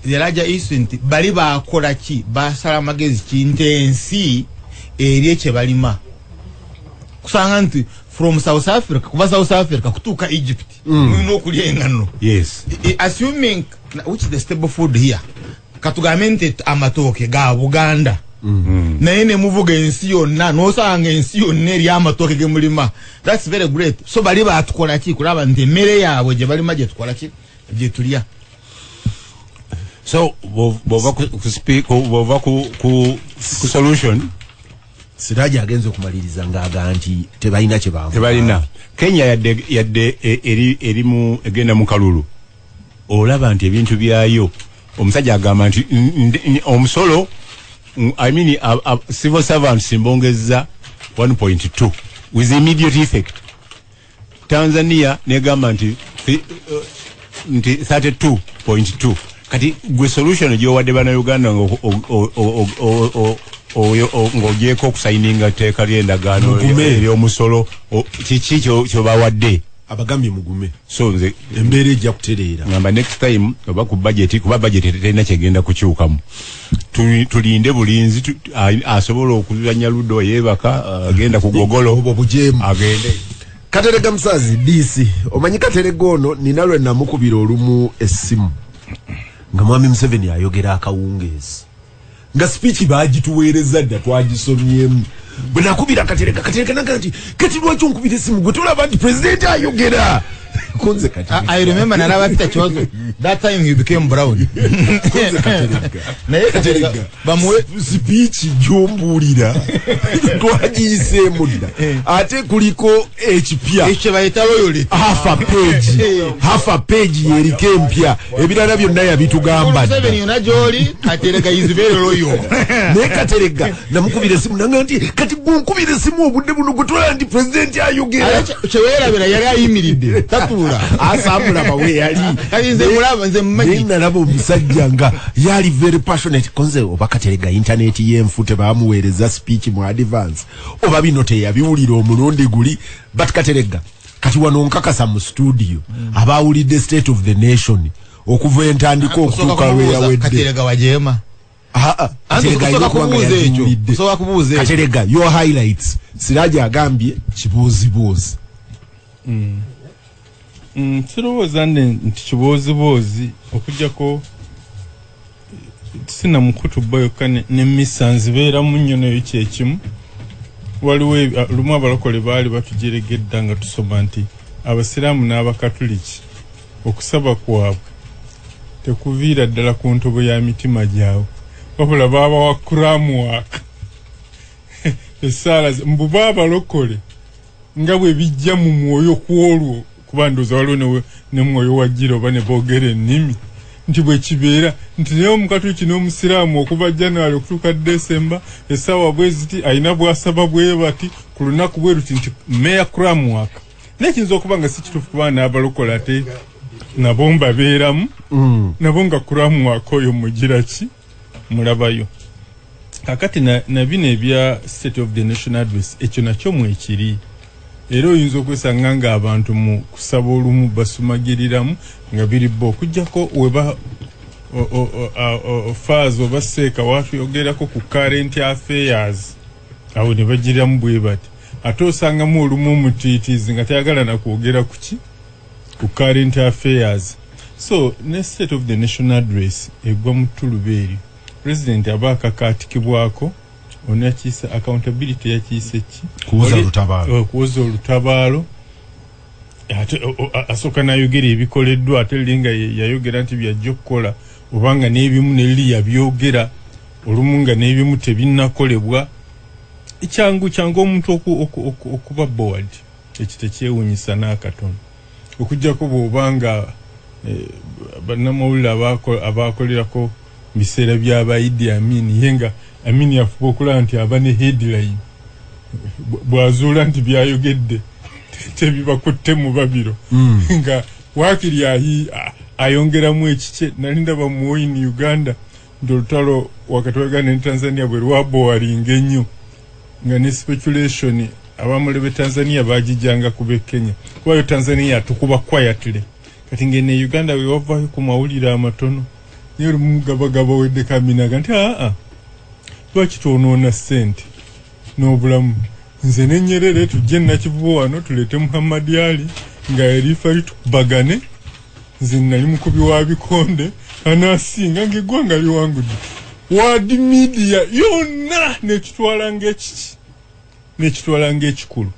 the larger issue nti bali bakola ki basala amagezi kintu ensi eri ekye balima kusanga nti from South Africa kuba South Africa kutuuka Egypt mulina okulya engano yes assuming which is the stable food here katugambe nti amatooke ga Buganda naye ne muvuga ensi yonna n'osanga ensi yonna eri amatooke ge mulima that's very great so bali batukola ki kulaba nti emmere yaabwe gye balima gye tukola ki gye tulya so bova ku solution Siraji agenze okumaliriza ng'aga nti tebalina kye baavu tebalina Kenya yadde erimu egenda mu kalulu olaba nti ebintu byayo omusajja agamba nti omusolo I mean civil servants simbongeza 1.2 with immediate effect. Tanzania negamba nti 32.2 kati gwe solution gyo wadde bana Uganda ng'ogyeko okusaininga teeka ly'endagaano ery'omusolo kiki kyo bawadde abagambye mugume so nze embeera ejja kutereera ngamba next time oba ku budget kuba budget terina kyegenda kukyukamu tulinde bulinzi asobola okuzanya luddo yeebaka agenda ku gogolo obujeemu agende Katerega Musazi DC omanyi Katerega ono nina lwe namukubira olumu essimu nga mwami Museveni ayogera akawungeezi nga speech baagituweereza dda twagisomyemu bwe nakubira Katerega naga nti kati lwaki onkubira essimu gwe tulaba nti president ayogera Konze Katerega. I remember Naraba Peter Chozo. That time he became brown. Konze Katerega. Naye Katerega. Bamwe speech jombulira. Twagiyise mudda. Ate kuliko ekipya. Ekyo bayita loyalty. Half a page yerike empya. Ebirala byonna yabitugamba. Museveni yona joli Katerega is very loyal. Ne Katerega namukubira simu nanga nti kati gunkubira simu obudde buno gutwala nti president ayogera. Chewera bera yali ayimiridde. Tatula. Asambula bawe yali. Kali nze mulaba nze mmanyi. Nalabo omusajja nga yali very passionate. Konze oba Katerega internet yenfute bamuweereza speech mu advance. Oba bino teyabiwulira omulundi guli. But Katerega kati wano nkakasa mu studio abawulidde state of the nation okuva entandiko okutuuka lwe yawedde. Katerega wajema. Katerega your highlights. Siraja agambye kibuuzibuuzi. Kirowooza nti kibuuzibuuzi okujjako sina mukutuba yokka n'emisanzi beeramu nnyo nayo kyekimu. Waliwo lumu abalokole baali batujeregedda nga tusoma nti abasiraamu n'abakatuliki okusaba kwabwe tekuviira ddala ku ntobo ya mitima gyabwe wabula baabawa kuramuwaka esaala mbu baabalokole nga bwe bijja mu mwoyo kwolwo kuba ndooza waliwo ne mwoyo wajjira oba ne boogera ennimi nti bwe kibeera nti naye omukatuliki n'omusiraamu okuva January okutuuka December essaawa bwe ziti alina bw'asaba bwe bati ku lunaku bwe ruti nti meya kuramuwaka naye kiyinza okuba nga si kituufu kuba n'abalokola ate nabo mbabeeramu nabo nga kuramuwaka oyo mugira ki mulabayo kakati na bino ebya state of the nation address ekyo nakyo mwekiri era oyinza okwesanga nga abantu mu kusaba olumu basumagiriramu nga biri bo okujjako weba faazi oba seeka waatuyogerako ku current affairs awo ne bagiriramu bwe bati ate osangamu olumu omutiitiizi nga tayagala nakwogera ku ki ku current affairs. So ne state of the nation address egwa mu ttuluba eryo president aba akakaatikibwako ono yakiise accountability yakiise ki kuwoza olutabaalo ate asooka n'ayogera ebikoleddwa ate linga yayogera nti byajja okukola obanga n'ebimu neliri yabyogera olumu nga n'ebimu tebinnakolebwa kyangu omuntu okuba board ekyo tekyewuunyisa n'akatono okujjako bw'obanga bannamawulire abaakolerako biseera by'aba Idi Amin ye nga Amin yafuba okulaba nti aba ne headline bw'azuula nti byayogedde tebibakutte mu babiro nga waakiri ayongeramu ekikye nali ndaba mu in Uganda nti olutalo wakati wa Uganda ne Tanzania bwe lwabowalinga ennyo nga ne speculation abamulebe Tanzania bagijjanga kuba Kenya kubayo Tanzania tukuba quietly kati ngene Uganda we wavayo ku mawulire amatono yeri mugabagaba wedde kaminaga nti lwaki twonoona ssente n'obulamu nze ne Nyerere tujje nakivubo wano tuleete Muhammad Ali nga erifali tukubagane nze nali mukubi wa bikonde anaasinga ng'eggwanga liwangudde wadi media yonna nekitwala ng'ekikulu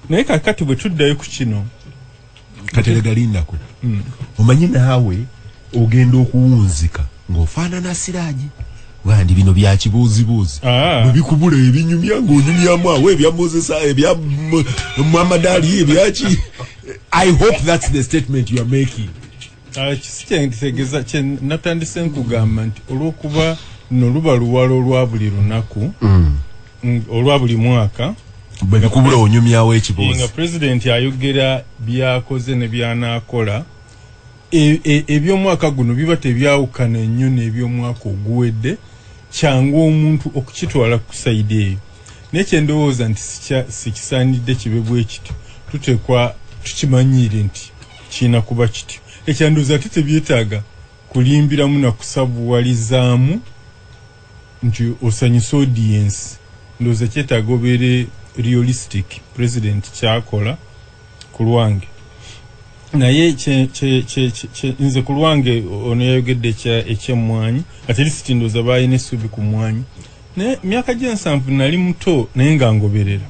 naye kakati bwe tuddayo ku kino Katerega lindako omanyi naawe ogenda okuwunzika ng'ofaanana Siraaji wandi bino bya kibuuzibuuzi bikubula ebinyumya ng'onyumyamu awo ebya Moses ebya Muhammad Ali ebyaki. I hope that's the statement you are making. Kitegeeza kye natandise nkugamba nti olw'okuba noluba luwalo olwa buli lunaku olwa buli mwaka bwe bikubula onyumyawo ekibuuzi nga president ayogera byakoze ne byanaakola ebyomwaka guno biba tebyawukana ennyo n'ebyomwaka oguwedde kyangu omuntu okukitwala ku sayidi eyo naye kyendowooza nti sikisaanidde kibe bwe kityo tutekwa tukimanyiire nti kiina kuba kityo ekyandowooza ate tebyetaaga kulimbiramu na kusabuwalizaamu nti osanyusa audience ndowooza kyetaaga obeere realistic president kyakola ku lwange naye nze ku lwange ono yayogedde ekyemmwanyi ate lisiti ndowooza baalina essuubi ku mmwanyi naye myaka gyensanvu nali muto naye nga ngoberera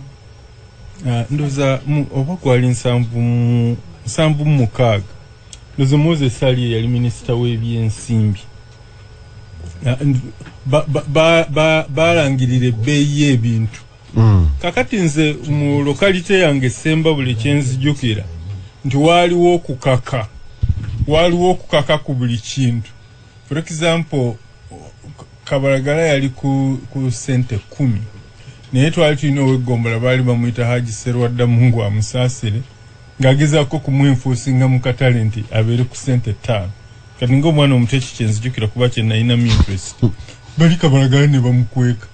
ndowooza oba gwali 7 76 Ndoze Moses Ali yali minisita w'ebyensimbi balangirira ebbeeyi y'ebintu kakati nze mu lokalite yange Semba buli kyenzijukira nti waliwo okukaka ku buli kintu. For example, Kabalagala yali ku sente 10 naye twali tulina ow'eggombola baali bamuyita Haji Serwadda Mungu amusaasire ng'agezaako kumwenfuusinga mu katale nti abeere ku sente 5 kati ng'omwana omuteeki kyenzijukira kuba kye nalinamu interest bali Kabalagala ne bamukweka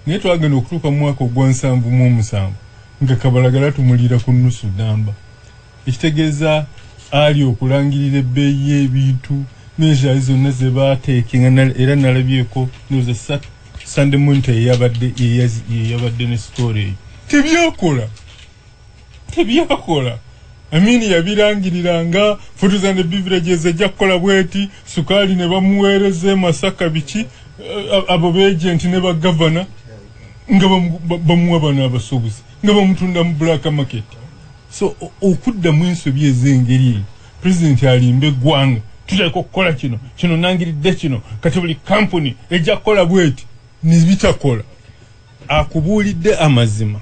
naye twagenda okutuuka mu mwaka ogwa 77 nga Kabalagala tumulira ku nnusu namba ekitegeeza ali okulangirira ebbeeyi y'ebintu measure zonna ze baateekinga era nalabyeko noza Sunday Monitor yabadde ne story tebyakola Amini yabirangiriranga fotos and beverages ejja kukola bweti sukali ne bamuweereze Masaka biki abo agent ne ba governor nga bamuwa bana abasubuzi nga bamutunda mu black market. So okudda mu ensobi ezengeri president alimbe gwanga tutako okukola kino nangiridde kino kati buli company ejja kukola bweti nibitakola akubuulidde amazima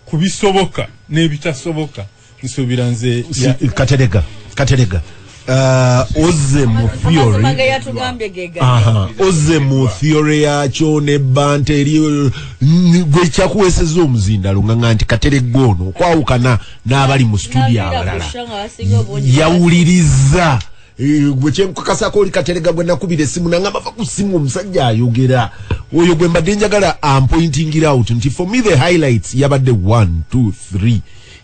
kubisoboka n'ebitasoboka nsobira nze katerega oze mu theory yakyo ne bante eri gwe kyakuweeseza omuzindalo nga nti Katerega ono okwawukana n'abali mu studio abalala yawuliriza gwe kyenkakasako oli Katerega gwe nakubira essimu nanga bava ku ssimu omusajja ayogera oyo gwe mbadde njagala am pointing it out nti for me the highlights yabadde 1 2 3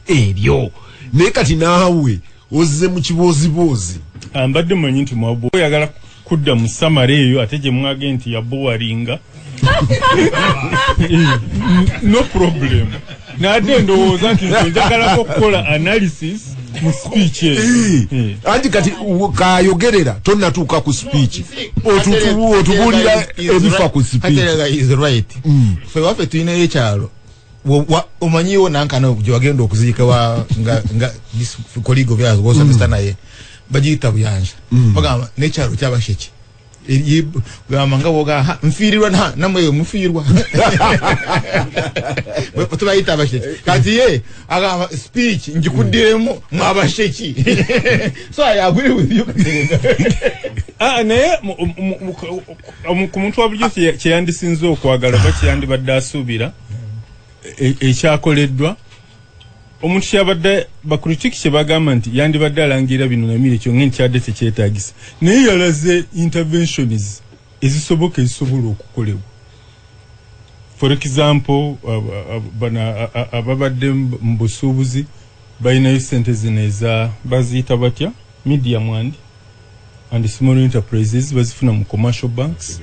ebyo naye kati naawe ozze mu kiboozibozi mbadde manyi nti mwabo oyagala kudda mu samare eyo ate gye mwage nti yabowaringa no problem nadde ndowooza nti njagalako okukola analysis mu speech anti kati kayogerera tonnatuuka ku speech otubuulira ebifa ku speech. Is right. Fe wafe tuyina ekyalo omanyiwo nankana gye wagenda okuziika nga this colleague of yours wosomesa naye bagiyita Buyanja bagamba n'ekyalo ky'Abasheki gamba nga woga nfiirirwa namwe mufiirwa tubayita Abasheki kati ye agamba speech njikuddiremu mu Abasheki so I agree with you. Naye ku muntu wabulijjo kyeyandisinze okwagala oba kyeyandibadde asuubira ekyakoleddwa omuntu kyabadde bakritiki kye bagamba nti yandibadde alangira bino namire kyonge nkyadde tekyetaagisa naye yalaze interventions ezisoboka ezisobola okukolebwa. For example ababadde mu busuubuzi balinayo sente zino eza baziyita batya medium and small enterprises bazifuna mu commercial banks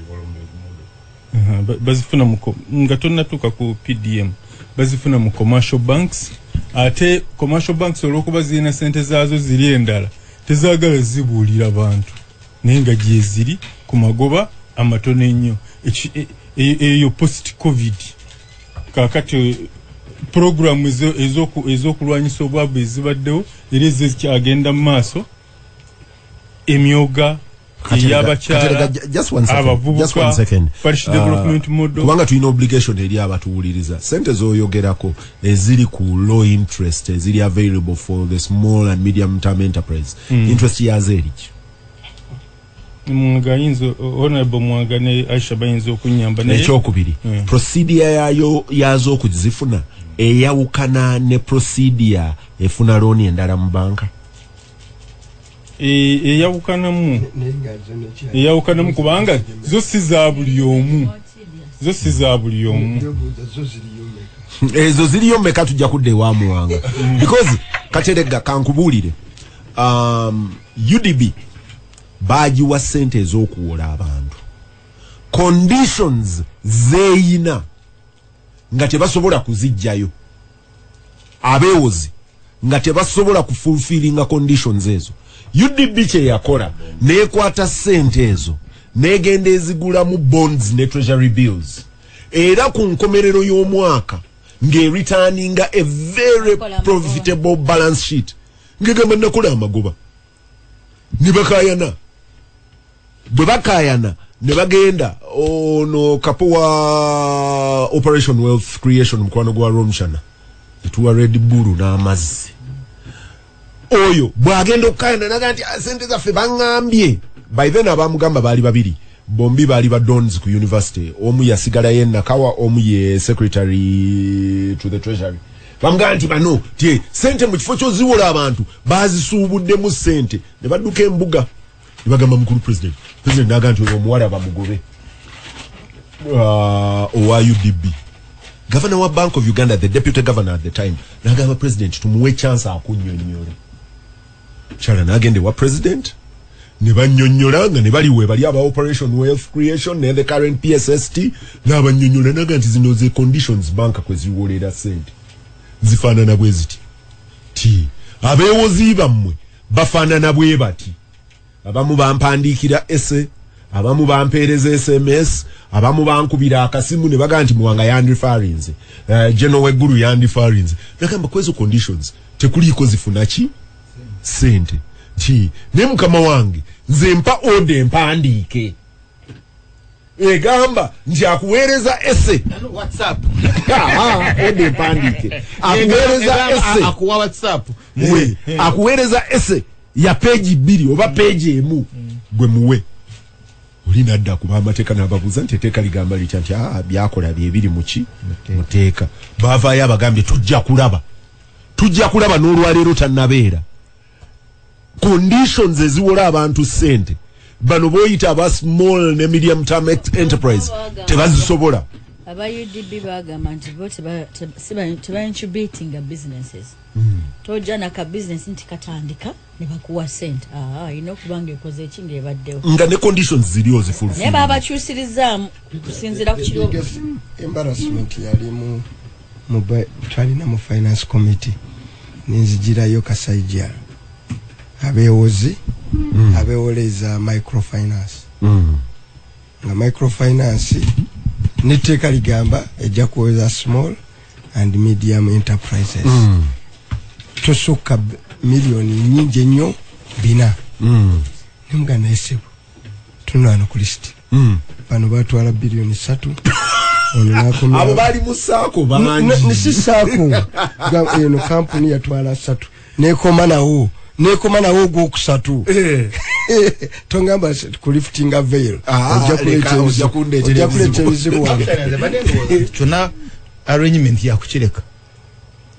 bazifuna nga tonnatuuka ku PDM bazifuna mu commercial banks ate commercial banks olwokuba zirina sente zaazo ziri endala tezaagala zibuulira bantu naye nga gye ziri ku magoba amatono ennyo eyo post covid kakati programu ez'okulwanyisa obwavu ezibaddewo era ezo ezikyagenda mu maaso emyoga y'abakyala abavubuka parish development model kubanga tulina obligation eri abatuwuliriza sente z'oyogerako eziri ku low interest eziri available for the small and medium term enterprise interest yazo eriki mwagayinzo honorable mwagane Aisha bayinzo okunyamba naye ekyokubiri procedure yazo okuzifuna eyawukana ne procedure efuna loan endala mu banka eyawukanamu kubanga zo si za buli omu ezo ziriyo mmeka tujja kudda ewamuwanga because Katerega kankubuulire UDB bagiwa sente ez'okuwola abantu conditions zeeyina nga tebasobola kuzijjayo abeewozi nga tebasobola kufulfillinga conditions ezo UDB kye yakola neekwata sente ezo negenda ezigulamu bonds ne treasury bills era ku nkomerero y'omwaka ng'ereturninga a very profitable balance sheet ngegamba nakola amagoba ne bakayana bwe bakayana ne bagenda ono kapowa Operation Wealth Creation mukwano gwa Rwomushana etuwa Red Bull n'amazzi oyo bwagenda okukayana naga nti sente zaffe bangambye by then abamugamba bali babiri bombi bali ba dons ku university omu yasigala yenna kawa omu ye secretary to the treasury bamugamba nti bano tie sente mu kifo kyoziwola abantu bazisuubudde mu sente ne badduka embuga ne bagamba mukulu president naga nti omuwala bamugobe owa UDB governor wa Bank of Uganda, the deputy governor at the time nagamba president tumuwe chance akunnyonnyole chala nagende wa president ne bannyonnyolanga ne baliwe bali aba Operation Wealth Creation ne the current PSST n'abannyonnyola naga nti zino ze conditions banka kweziwolera sente zifaanana bwe ziti ti abeewozi bammwe bafaanana bwe bati abamu bampandiikira ese abamu bampeereza SMS abamu bankubira akasimu ne baga nti muwanga yandifarinze General Weggulu yandifarinze nagamba kwezo conditions tekuliiko zifuna ki sente ti ne mukama wange nze mpa ode mpandiike egamba nti akuweereza ese WhatsApp ode mpandiike akuweereza ese akuwa WhatsApp akuweereza ese ya page 2 oba page emu gwe muwe olina adda kuba amateeka n'ababuuza nti etteeka ligamba litya nti byakola byebiri muki muteeka baavaayo abagambye tujja kulaba n'olwaleero tannabeera conditions eziwola abantu sente bano boyita aba small ne medium term enterprise tebazisobola aba UDB bagamba nti bo teba incubating businesses tojja naka business nti katandika ne bakuwa sente ino kubanga ekoze ekinga ebaddewo nga ne conditions ziri ozifulfil ne baba kyusirizaamu kusinzira ku kiri embarrassment yali mu twalina mu finance committee ninzigirayo Kasaija abeewozi abeewoleza microfinance nga microfinance netteeka ligamba ejja kuweza small and medium enterprises tosukka milioni nyingi ennyo 4 nemuganda esebo tunano ku list bano batwala bilioni 3 abo bali mu saako bangi nisi saako eno kampuni yatwala 3 nekoma nawo gwokusatu tongamba kuliftinga veil ojja kuleeta ebizibu wange kyonna arrangement yakukireka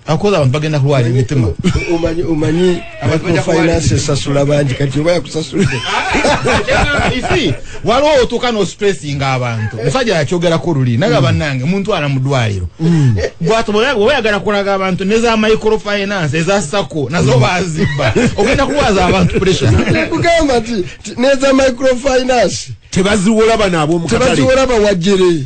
akoza abantu bagenda kulwala emitima umanyi finance esasula bangi kati oba yakusasulire isi waliwo otuuka n'ospressinga abantu musajja yakyogerako luli naga bannange muntu ana mu ddwaliro bw'oba yagala kulaga abantu ne za microfinance eza sako nazo bazibba ogenda kulwaza abantu pressure kugamba nti neza microfinance tebaziwola bano ab'omukatale tebaziwola bawajjere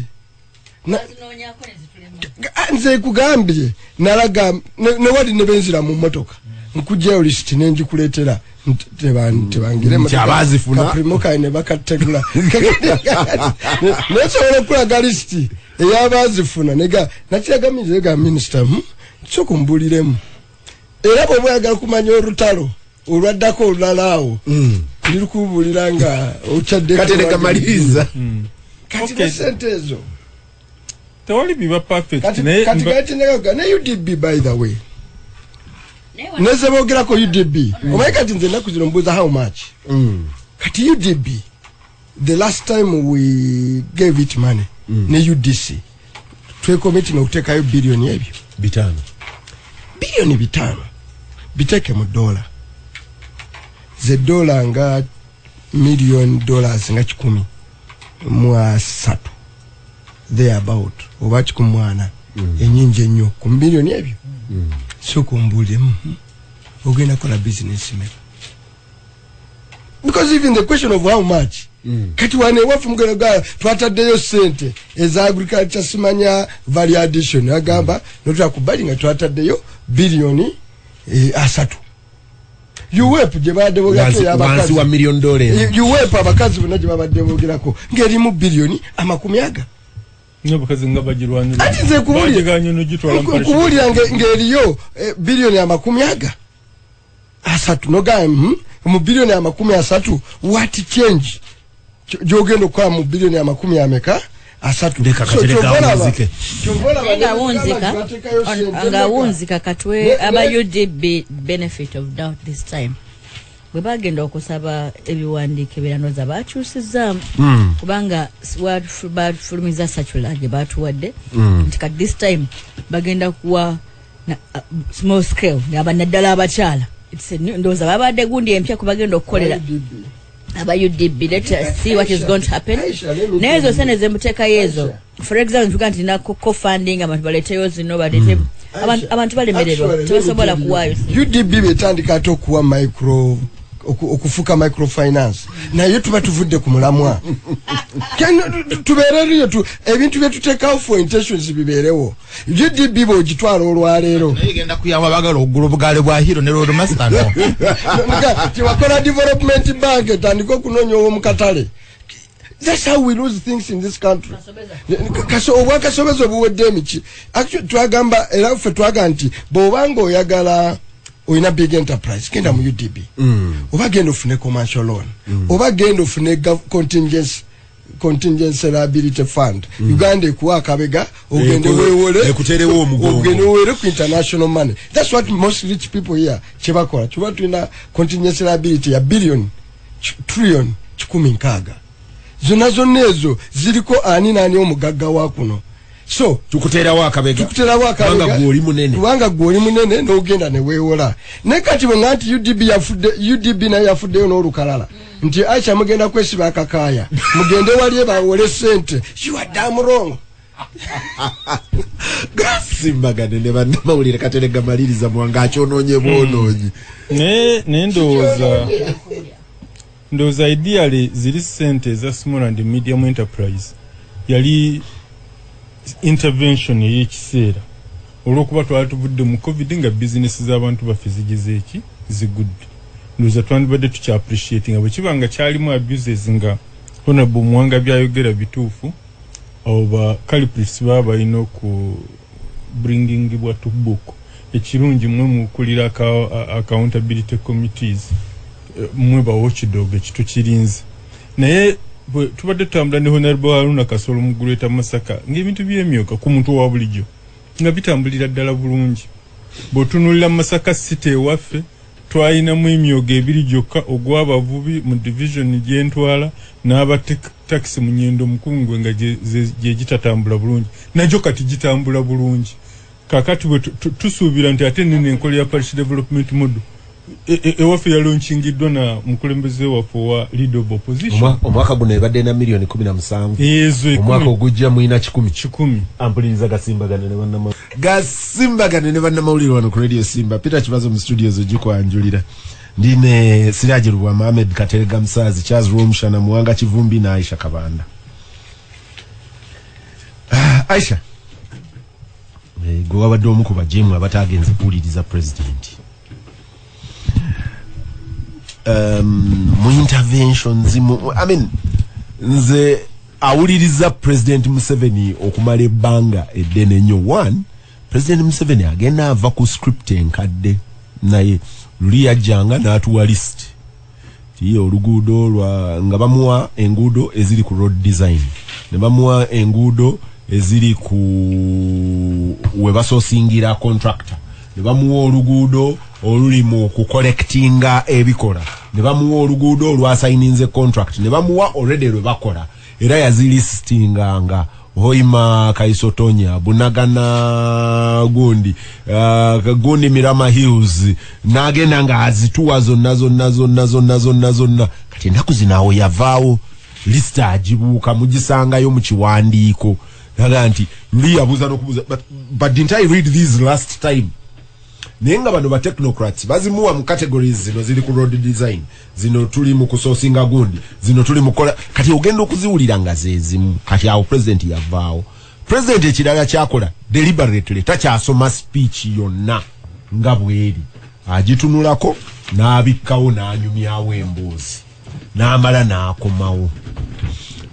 nze kugambye nalaga ne wali ne benzira mu motoka nkujjayo list nenjikuleetera tebangire abazifuna kaprimoka ne bakategula nesobola okulaga list ey'abazifuna nakiragamize ga minister kyokumbuliremu era bwe bwagala kumanya olutalo olwaddako olulalaawo ndikubulira nga okyadde katereka maliriza kati ne sente ezo tewali biba perfect kati ne UDB by the way neze bogerako UDB omanyi kati nze ennaku zino mbuuza how much kati UDB the last time we gave it money ne UDC twekomitinga okuteekayo bilioni ebyo 5 bilioni 5 biteeke mu dola ze dola nga million dollars nga 10 they about oba 10 enyingi ennyo ku bilioni ebyo so kumbulire ogenda kola business meka because even the question of how much kati wane wafu mugero ga twataddeyo sente eza agriculture simanya value addition agamba notwa kubali nga twataddeyo bilioni 3 UWEP je badde bogako abakazi wa $1 million UWEP abakazi bonaje babadde bogerako ngeri mu bilioni 10 n'abakazi nga bagirwanira ati nze kubulira ganyo no gitwala mpalisho kubulira ngeriyo bilioni 10 asatu noga mu bilioni ya 30 what change jogendo kwa mu bilioni ya 10 asatu ndeka katereka muzike anga wonzika katwe aba UDB benefit of doubt this time bwe bagenda okusaba ebiwandiike biranoza bakyusiza kubanga bafulumiza circular gye batuwadde nti kati this time bagenda kuwa small scale n'abanaddala abakyala ndowooza babadde gundi empya kubagenda okukolera aba UDB. Let us see what is going to happen. Nezo sene zemuteeka yezo for example tuga nti na co-funding abantu baleteyo zino balete abantu balemererwa tebasobola kuwaayo. UDB betandika okuwa micro okufuka microfinance naye tuba tuvudde ku mulamwa tubeereriyo ebintu bye tuteekawo for intentions bibeerewo. UDB bw'ogitwala olwaleero naye genda kuyawa bagala ogula obugaale bwa hiro ne road master no tiwakola development bank etandika okunoonya ow'omukatale. That's how we lose things in this country. Obwakasobeza obuwedde emiki actually twagamba era ffe twaga nti bw'obanga oyagala oyina big enterprise genda mu UDB oba genda ofune commercial loan oba genda ofune contingency liability fund Uganda ekuwa akabega ogende weewole ekuterewo omugongo ogende weewole ku international money. That's what most rich people here kyebakola tuba tulina contingency liability ya billion trillion 16 zonna ezo ziriko ani nani omugagga wa kuno. So tukutera wakabega wanga goli munene n'ogenda ne weewola ne kati bwe nganti UDB na yafudde n'olukalala nti Aisha mugenda kwesiba akakaya mugende wali bawole sente. You are damn wrong. Gasimbagane ne bannamawulire katerega maliriza mwanga akyononye bwononyi ne ndowooza ideally ziri sente za small and medium enterprise yali intervention y'ekiseera olw'okuba twali tuvudde mu covid nga bizinesi z'abantu baffe zigeze eki zigudde ndowooza twandibadde tukya appreciating bwe kiba nga kyalimu abuses nga honorable Muwanga byayogera bituufu oba culprits baba balina oku bringingibwa to book. Ekirungi mwe mukulira accountability committees mwe ba watchdog ekitu kirinze naye tubadde tutambula ne Honorable Haruna Kasolo mu Greater Masaka ng'ebintu by'emyoka ku muntu wa bulijjo nga bitambulira ddala bulungi. Bw'otunuulira Masaka City ewaffe twalinamu emyoga ebiri gyokka ogw'abavubi mu division gy'entwala n'aba taxi mu Nyendo Mukungwe nga gye gitatambula bulungi nagyo kati gitambula bulungi. Kakati bwe tusuubira nti ate nene enkola ya parish development model ewaffe yalonkingiddwa na mukulembeze waffe wa leader of opposition omwaka guno ebadde na milioni 17 omwaka ogujja mwina 10 ampuliriza Gasimbagane ne Bannamawulire wano ku Radio Simba. Peter Kibazo mu studios ogikwanjulira ndine Siraji Rwa Mohamed Katerega Msazi Charles Rwomushana Muwanga Kivumbi na Aisha Kabanda. Aisha gwe wabadde omu ku bajemu abatagenze kuwuliriza president mu interventions I mean nze awuliriza President Museveni okumala ebbanga eddene nnyo. One, President Museveni agenda ava ku script enkadde naye luli yajjanga n'atuwa list ti oluguudo nga bamuwa enguudo eziri ku road design ne bamuwa enguudo eziri ku webasoosingira contractor ne bamuwa oluguudo oluli mu kucollectinga ebikola ne bamuwa oluguudo olwasayininze contract ne bamuwa already lwe bakola era yazilistinga nga Hoima Kaisotonya Bunagana Gundi Mirama Hills nagenda nga azituwa zonna kati ennaku zinawo yavaawo lista agibuuka mugisangayo mu kiwandiiko naga nti luli yabuuza n'okubuuza but didn't I read this last time. Nenga bano ba technocrats bazimuwa mu categories zino ziri ku road design zino tuli mu kusosinga gundi zino tuli mu kola kati ogenda okuziwulira nga zezimu kati awo president yavaawo. President ekirala kyakola deliberately takyasoma speech yonna nga bweri agitunulako n'abikkawo n'anyumyawo emboozi n'amala n'akomawo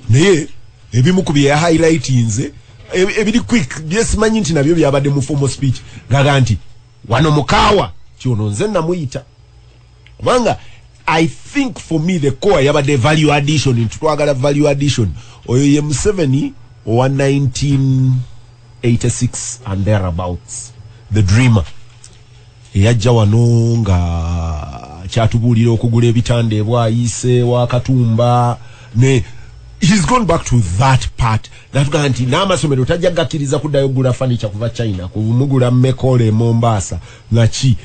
naye ebimu ku bye highlightinze ebiri quick byesimanyi nti nabyo byabadde mu formal speech gaga nti wano mukawa kyono nze namuyita Kubanga I think for me the core yabade value addition into twagala value addition oyo ye Museveni wa 1986 and thereabouts, the dreamer yajja wano nga kyatubulira okugula ebitande bwayise wa Katumba ne he's gone back to that part that ganti n'amasomero tajja gakkiriza kuddayo gula furniture kuva China kumugula Mekole Mombasa nachi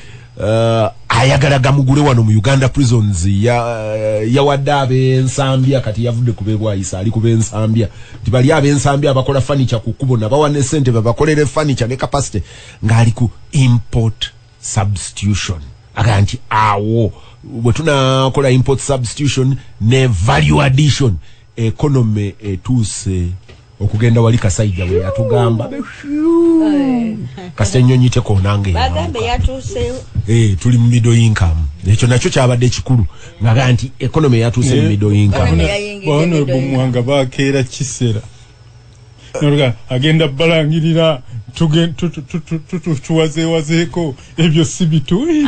ayagala gamugule wano mu Uganda prisons ya wadabe ensambya kati yavudde kubebwa ayisa ali kube ensambya tibali abe ensambya abakola furniture kukubona bawane sente babakolere furniture ne capacity ngali ku import substitution aganti awo bwetuna kola import substitution ne value addition economy etuse okugenda wali Kasajja we yatugamba kasenyonyi te konange bagambe yatuse tuli mu middle income ekyo nakyo kyabadde kikulu ngaganti economy yatuse mu middle income bono bumwanga bakeera kisera noruga agenda balangirira tuwazeeko ebyo sibituyi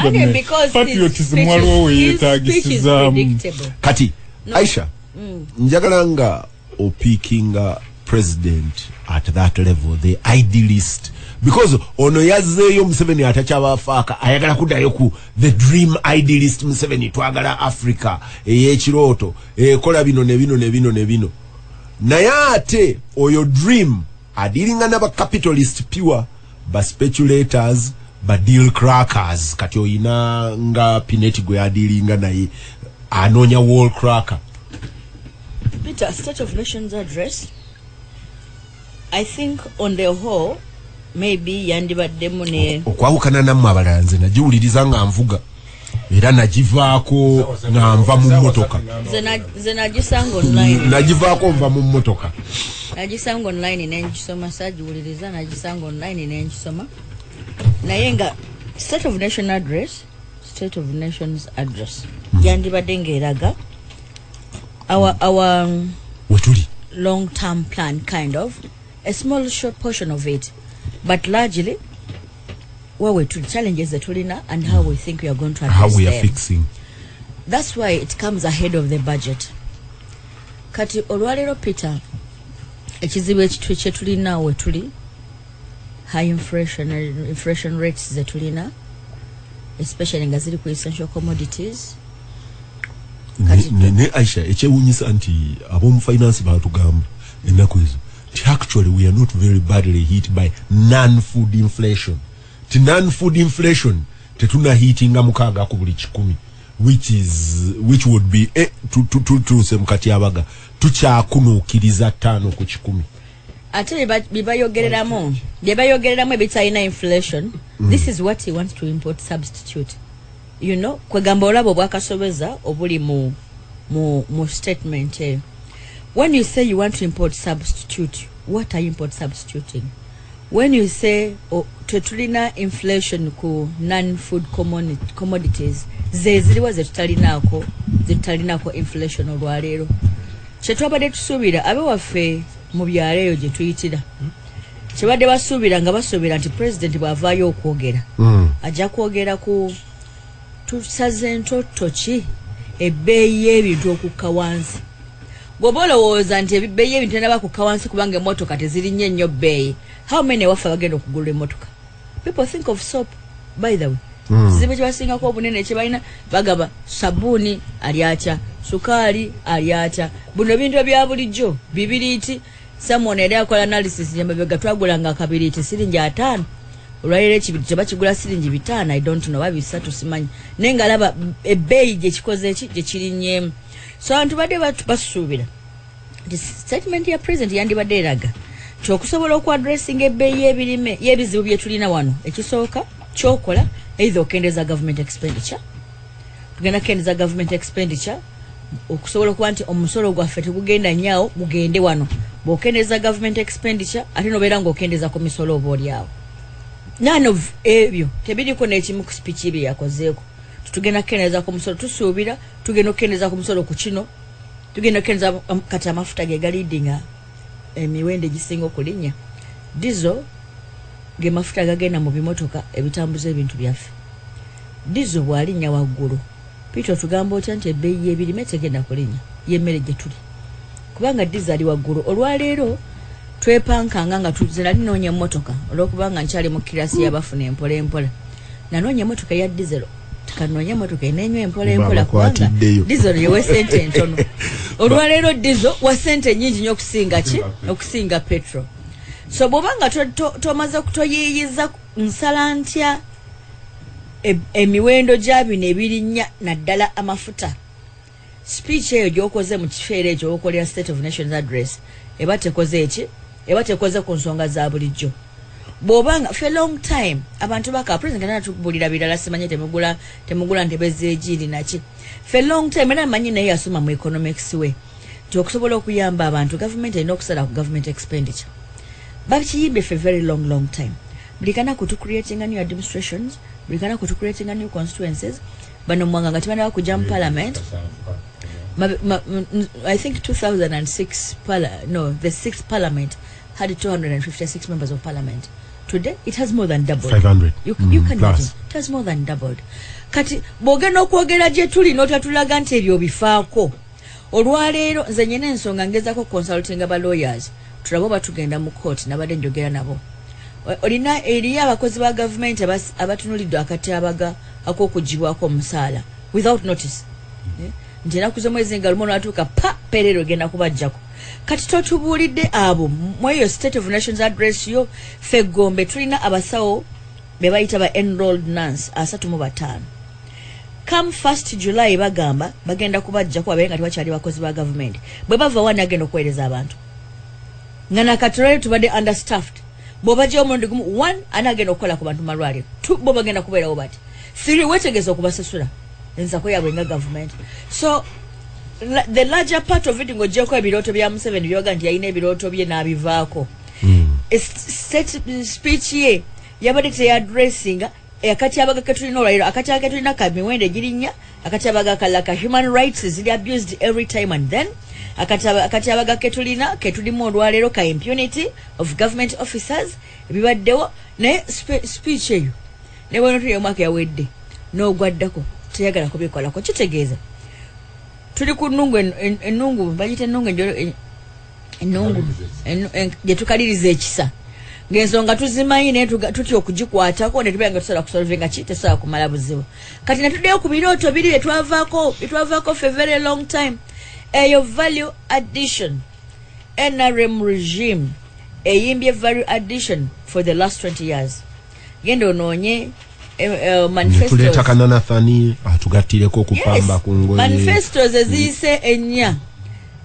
patriotism waliwo yetaagisizamu kati Aisha njagala nga opikinga president at that level, the idealist, because ono yazzeeyo Museveni atacyabafaaka ayagala kuddayo ku the dream idealist Museveni twagala Africa ey'ekirooto ekola bino ne bino ne bino ne bino naye ate oyo dream adiringa n'aba capitalist pure ba speculators ba deal crackers kati oyina nga Pineti gwe adiringa naye anoonya wall cracker. Peter, State of Nations address, I think on the whole maybe yandibadde mune okwawukana nammwe abalala nze nagiwuliriza nga nvuga era nagivaako nga nva mu mmotoka ze nagisanga online nagivaako nva mu mmotoka nagisanga online nengisoma sagiwuliriza nagisanga online nengisoma naye nga State of Nations address yandibadde ng'eraga our long-term plan, kind of a small short portion of it, but largely what we to challenges that we now and how we think we are going to address how we are them. Fixing. That's why it comes ahead of the budget. Kati olwalero Peter ekizibu ekitwe tulina we tuli high inflation rates that tulina, especially nga ziri ku essential commodities. Ne Aisha ekyewunyisa nti ab'omu finance batugamba ennaku ezo actually we are not very badly hit by non-food inflation. Non-food inflation tetuna hitinga mukaaga ku buli 100, which would be to semkati abaga tukyakunuukiriza 5 ku 100. Ate bibayogereramu ebitalina inflation. This is what he wants to import substitute. You know, kwegamba olabo bwakasobeza obuli mu statement. When you say you want to import substitute, what are you import substituting? When you say tetulina inflation ku non-food commodities, zeziliwa zetutalinaako inflation olwaleero. Kyetwabadde tusuubira abe waffe mu byalo eyo gye tuyitira. Kyebadde basuubira nga basuubira nti president bw'avaayo okwogera ajja kwogera ku tusaze ntoto ki ebbeeyi y'ebintu okukka wansi. Bw'oba olowooza nti ebbeeyi y'ebintu tenaba kukka wansi kubanga emmotoka tezirinnye ennyo bbeeyi, how many waffe bagenda okugula emmotoka? People think of soap, by the way. Kizibu kye basingako obunene kye balina bagaba sabbuuni ali atya, sukaali ali atya, buno bintu ebya bulijjo bibiriiti. Someone yali akola analysis nyamabega twagulanga kabiriiti siringi 5. Olwaliro ekibiri tebakigula siringi 5, I don't know, babisatu simanyi. Naye nga laba ebbeeyi gye kikoze eki gye kirinnyeemu. So abantu badde basuubira statement ya president yandibadde eraga kyokusobola okuaddressinga ebbeeyi y'ebirime y'ebizibu bye tulina wano. Ekisooka kyokola either okendeza government expenditure, tugenda kendeza government expenditure okusobola okuba nti omusolo gwaffe tegugenda nnyawo gugende wano. Bw'okendeza government expenditure ate nobeera ng'okendeza ku misolo oba oliawo. None of ebyo tebiriko n'ekimu ku speech bye yakozeeko. Tugenda kendeza ku musolo tusuubira, tugenda okendeza ku musolo ku kino, tugenda okendeza kati amafuta ge galidinga emiwendo egisinga okulinnya. Diesel ge mafuta gagenda mu bimotoka ebitambuza ebintu byaffe. Diesel bw'alinnya waggulu Pito tugamba otya nti ebbeeyi y'ebirime tegenda kulinnya y'emmere gye tuli kubanga diesel ali waggulu olwaleero twepankanga nga tuzina linoonya emmotoka olw'okubanga nkyali mu kirasi y'abafuna empola empola nanoonya emmotoka ya diesel tukanoonya emmotoka eneenywa empola empola kubanga diesel yewe sente entono olwaleero diesel wa sente nnyingi nnyo okusinga ki okusinga petrol so bw'obanga tomaze kutoyiiyiza nsala ntya emiwendo gya bino ebirinnya naddala amafuta speech eyo gy'okoze mu kifeero ekyo okolera State of Nations Address eba tekoze eki eba tekoze ku nsonga za bulijjo bw'obanga for a long time abantu baka president kana tubulira birala simanye temugula ntebe z'egiri naki for a long time era manyi naye yasoma mu economics we okusobola okuyamba abantu government erina okusala ku government expenditure bakiyimbe for a very long time buli kanaku creating a new administrations buli kanaku creating a new constituencies bano mwanga nga tibana kujja mu parliament I think 2006 the 6th parliament had 256 members of parliament. Today it has more than doubled. 500. You can imagine. It has more than doubled. Kati bogeno kwogera gye tuli notatulaga nti ebyo bifaako. Olwaleero nze nyene ensonga ngezako consulting aba lawyers. Tulabo batugenda mu court nabadde njogera nabo. Olina eriya abakozi ba government abatunulidde akatyabaga ak'okugibwako omusaala without notice. Njena kuze mwezi nga lumono atuka pa perero genda kubajjako kati totubuulidde abo mweyo State of Nations Address yo Fegombe tulina abasawo be bayita ba enrolled nurse 35 come 1st July bagamba bagenda kubajjako abenga tibakyali bakozi ba government bwe bava wani agenda okuweereza abantu ngana katolere tubadde understaffed bo bajja omurundi gumu 1 anagenda okukola ku bantu malwaliro 2 bo bagenda kubeerawo bati 3 wetegeeza okubasasula enzako yabwe nga government so the larger part of it ngojjeko ebiroto bya Museveni byoga nti yayina ebiroto bye n'abivaako speech ye yabadde teyaddressinga akatyabaga ketulina olwaliro akatyabaga ketulina ka miwendo egirinnya akatyabaga kalaka human rights ziri abused every time and then akatyabaga ketulimu olwaleero ka impunity of government officers ebibaddewo naye speech eyo ne bweno tuli omwaka yawedde n'ogwaddako teyagala kubikolako kitegeeza tuli ku ennungu bagita ennungu ennungu gyetukaliriza ekisa ng'ensonga tuzimanyi naye tutya okugikwatako ne tubeera nga tusobola kusolvinga ki tesobola kumala buzibu kati ne tuddeyo ku birooto biri byetwavaako for a very long time eyo value addition NRM regime eyimbye value addition for the last 20 years genda onoonye tuleta kananathani atugatireko kupamba ku ngoye manifestos eziyise ennya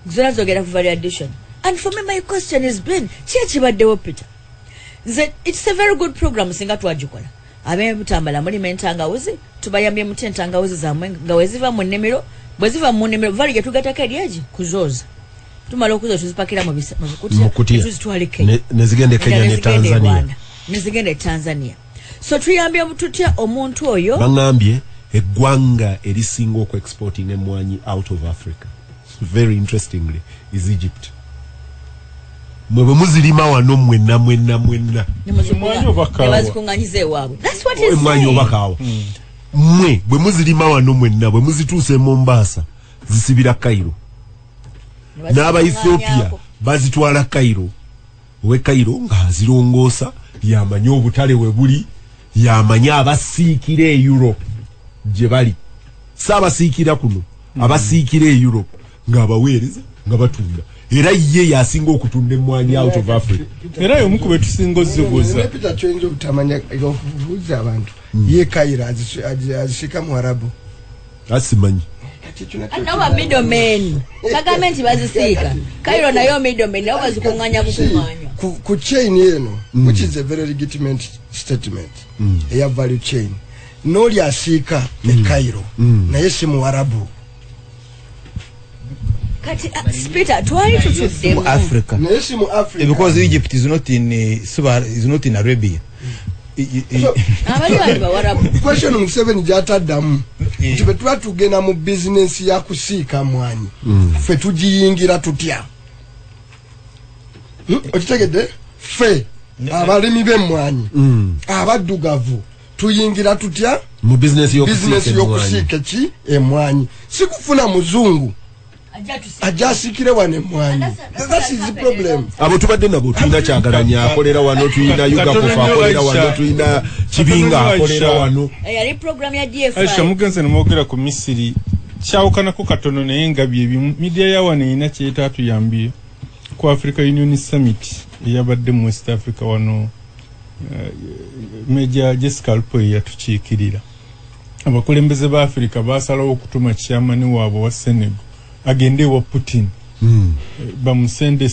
zona zogera ku value addition and for me my question has been kyekibaddewo Peter it's a very good program singa twagikola ab'ebutambala mulima entangawuzi tubayambye muti entangawuzi zammwe nga weziva mu nnimiro bwe ziva mu nnimiro vali gye tugatako eryagi kuzooza tumala okuza tuzipakira mu bikutiya tuzitwale Kenya nezigende Kenya ne Tanzania nezigende Tanzania so tuyambye tutya omuntu oyo bangambye eggwanga erisinga oku exporting emmwanyi out of Africa very interestingly is Egypt mwe muzirima wano mwenna nebazikuŋŋanyiza ewaabwe that's what is emmwanyi obakaawa mwe bwe muzirima wano mwenna bwe muzituuse Mombasa zisibira Cairo n'aba Ethiopia bazitwala Cairo we Cairo nga zirongoosa yamanya obutale we buli yamanya abasiikira e Europe gye bali saabasiikira kuno abasiikira e Europe ng'abaweereza nga batunda era ye yasinga okutunda emmwanyi out of Africa era yomukube tusinga ozibuuza Peter kyoyinza obutamanya okubuuza abantu ye Cairo azishika mu Arabu asimanyi anoba middlemen pagamenti bazisiika Cairo nayo middlemen nabo bazikuŋŋanya bukuŋŋanya ku chain eno which is a very legitimate statement eya value chain n'oli asiika e Cairo naye si mu Arabu kati Peter twali tutudde mu Africa naye si mu Africa because Egypt is not in Arabia abali bawarabu question Museveni gyataddamu nti bwe tuba tugenda mu bizinensi ya kusiika mwanyi ffe tugiyingira tutya okitegedde ffe abalimi b'emmwanyi abaddugavu tuyingira tutya mu business yokusiika ki emwanyi sikufuna muzungu ajasikire wane mwanyi. That is the problem. Abo tubadde nabo tulina kyagalanya akolera wano, tulina yugakofa akolera wano, tulina kibinga akolera wano. Yali program ya DFI. Aisha mugenze nemwogera ku Misiri kyawukanako katono naye nga byebimu media ya wano erina kyetatu yambye ku Africa Union Summit eyabadde mu West Africa wano. Major Jessica Alpo yatukiikirira abakulembeze ba Africa basalawo okutuma chairman waabwe wa Senegal agende wa Putin bamusende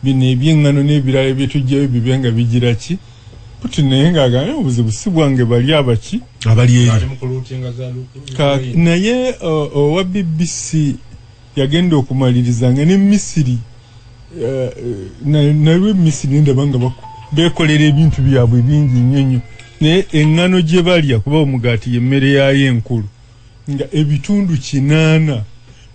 bino ebyengano n'ebirala byetujjayo bibenga bigira ki Putin naye ng'agambye obuzibu si bwange bali abaki abali naye owa BBC yagenda okumalirizanga ne Misiri nawe Misiri ndabanga bekolera ebintu byabwe bingi nnyo naye engano gye balya kuba omugaati y'emmere yayo enkulu nga ebitundu 8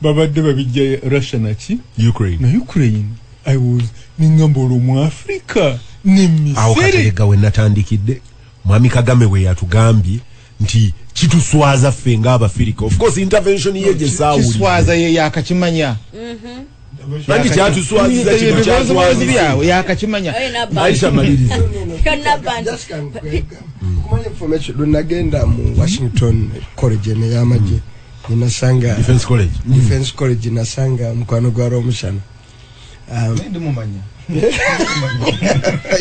babadde babijja Russia naki Ukraine. I was ningambolo mu Africa ne Misiri awo katerega we natandikidde mwami Kagame we yatugambye nti kituswaza ffe ng'Abafirika. Of course intervention ye gye saawuli kiswaza ye yakakimanya nandi kyatuswaziza kino kyaswazibyaawe yakakimanya. Aisha maliriza kumanya information lunagenda mu Washington College ne yamaje ninasanga Defense College nasanga mukwano gwa Rwomushana ndi mumanya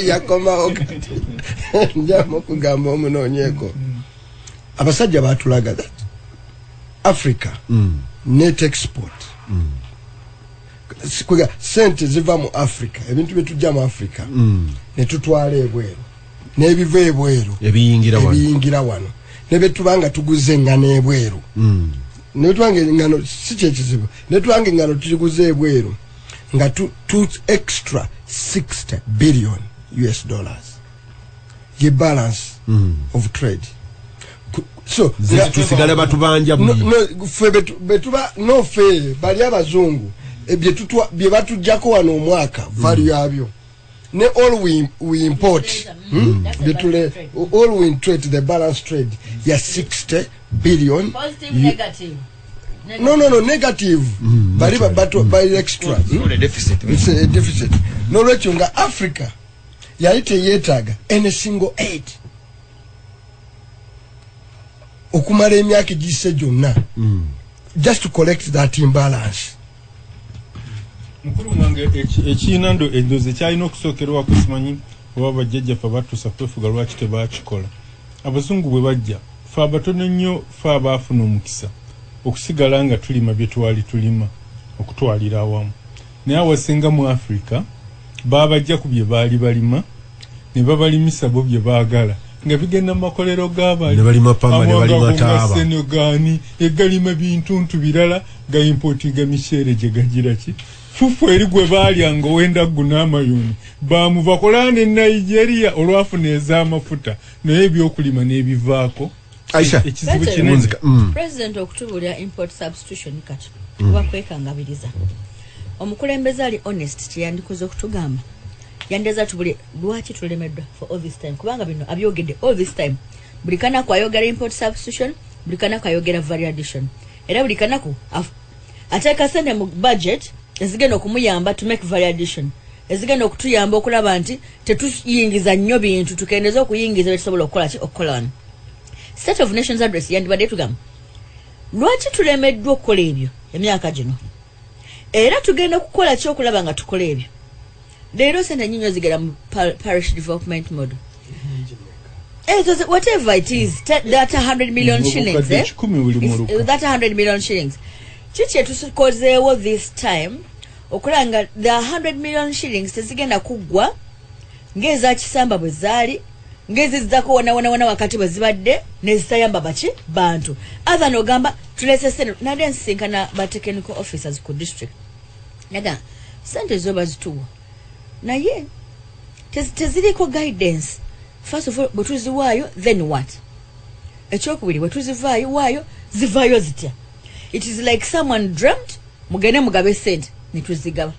yakoma okati njamo kugamba omunonyeko abasajja batulaga that Africa net export kuga sente ziva mu Africa ebintu betujja mu Africa ne tutwala ebweru n'ebiva ebweru ebiyingira wano ne betubanga tuguze ngano ebweru ne twange ngano si kyekizibu ne twange ngano tuziguze ebweru nga tu extra 60 billion US dollars ye balance of trade. So tusigale batubanja fe betuba no fe bali abazungu ebye tutwa bye batujjako wano omwaka value yabyo ne all we import betule all we trade the balance trade ya 60 billion positive negative no negative bali by extra it's a deficit no lechunga Africa yaite yetaga any single aid okumala emyaka gise jonna just to collect that imbalance. Mukuru mwange ekinando endoze kyalina okusookerwa kusimanyi oba bajjajja fa batusa kwefuga lwaki tebakikola. Abazungu bwe bajja fa batono nnyo fa abaafuna omukisa okusigala nga tulima bye twali tulima okutwalira awamu naye awasinga mu Africa babajja ku bye baali balima ne babalimisa bo bye baagala nga bigenda mu makolero g'abali ne balima pamba ne balima taaba Senegani egalima bintuntu birala ga importinga michere gye gagira ki fufu eri gwe baalya nga wenda gunamayoni baamu bakolane Nigeria olwafuna ez'amafuta naye ebyokulima n'ebivaako. Aisha ekizibu kinene President okutubulya import substitution kati kuba kwekangabiriza omukulembeze ali honest tiyandikoze okutugamba yandeza tubuli lwaki tulemeddwa for all this time kubanga bino abyogedde all this time bulikana kwa yogera import substitution bulikana kwa yogera value addition era bulikana ku ateka sente mu budget ezigenda okumuyamba to make value addition ezigenda okutuyamba okulaba nti tetuyingiza nnyo bintu tukendeza okuyingiza betusobola okukola ki okukola State of Nations address yandibadde tugamba lwaki tulemeddwa okukola ebyo emyaka gino era tugenda kukola ki okulaba nga tukola ebyo leero sente nnyinyo zigera mu parish development model whatever it is that 100 million shillings that 100 million shillings kiki etukozeewo this time okulanga the 100 million shillings tezigenda kuggwa ng'eza Kisamba bwe zaali ngezi zako wana wakati bazibadde nezitayamba baki bantu other no gamba tulese sene nade nsinkana ba technical officers ku district naga sente zoba zituwa naye teziliko guidance first of all butuzi wayo then what ekyokubiri butuzi wayo zivayo zitya it is like someone dreamt mugene mugabe sente nituzigaba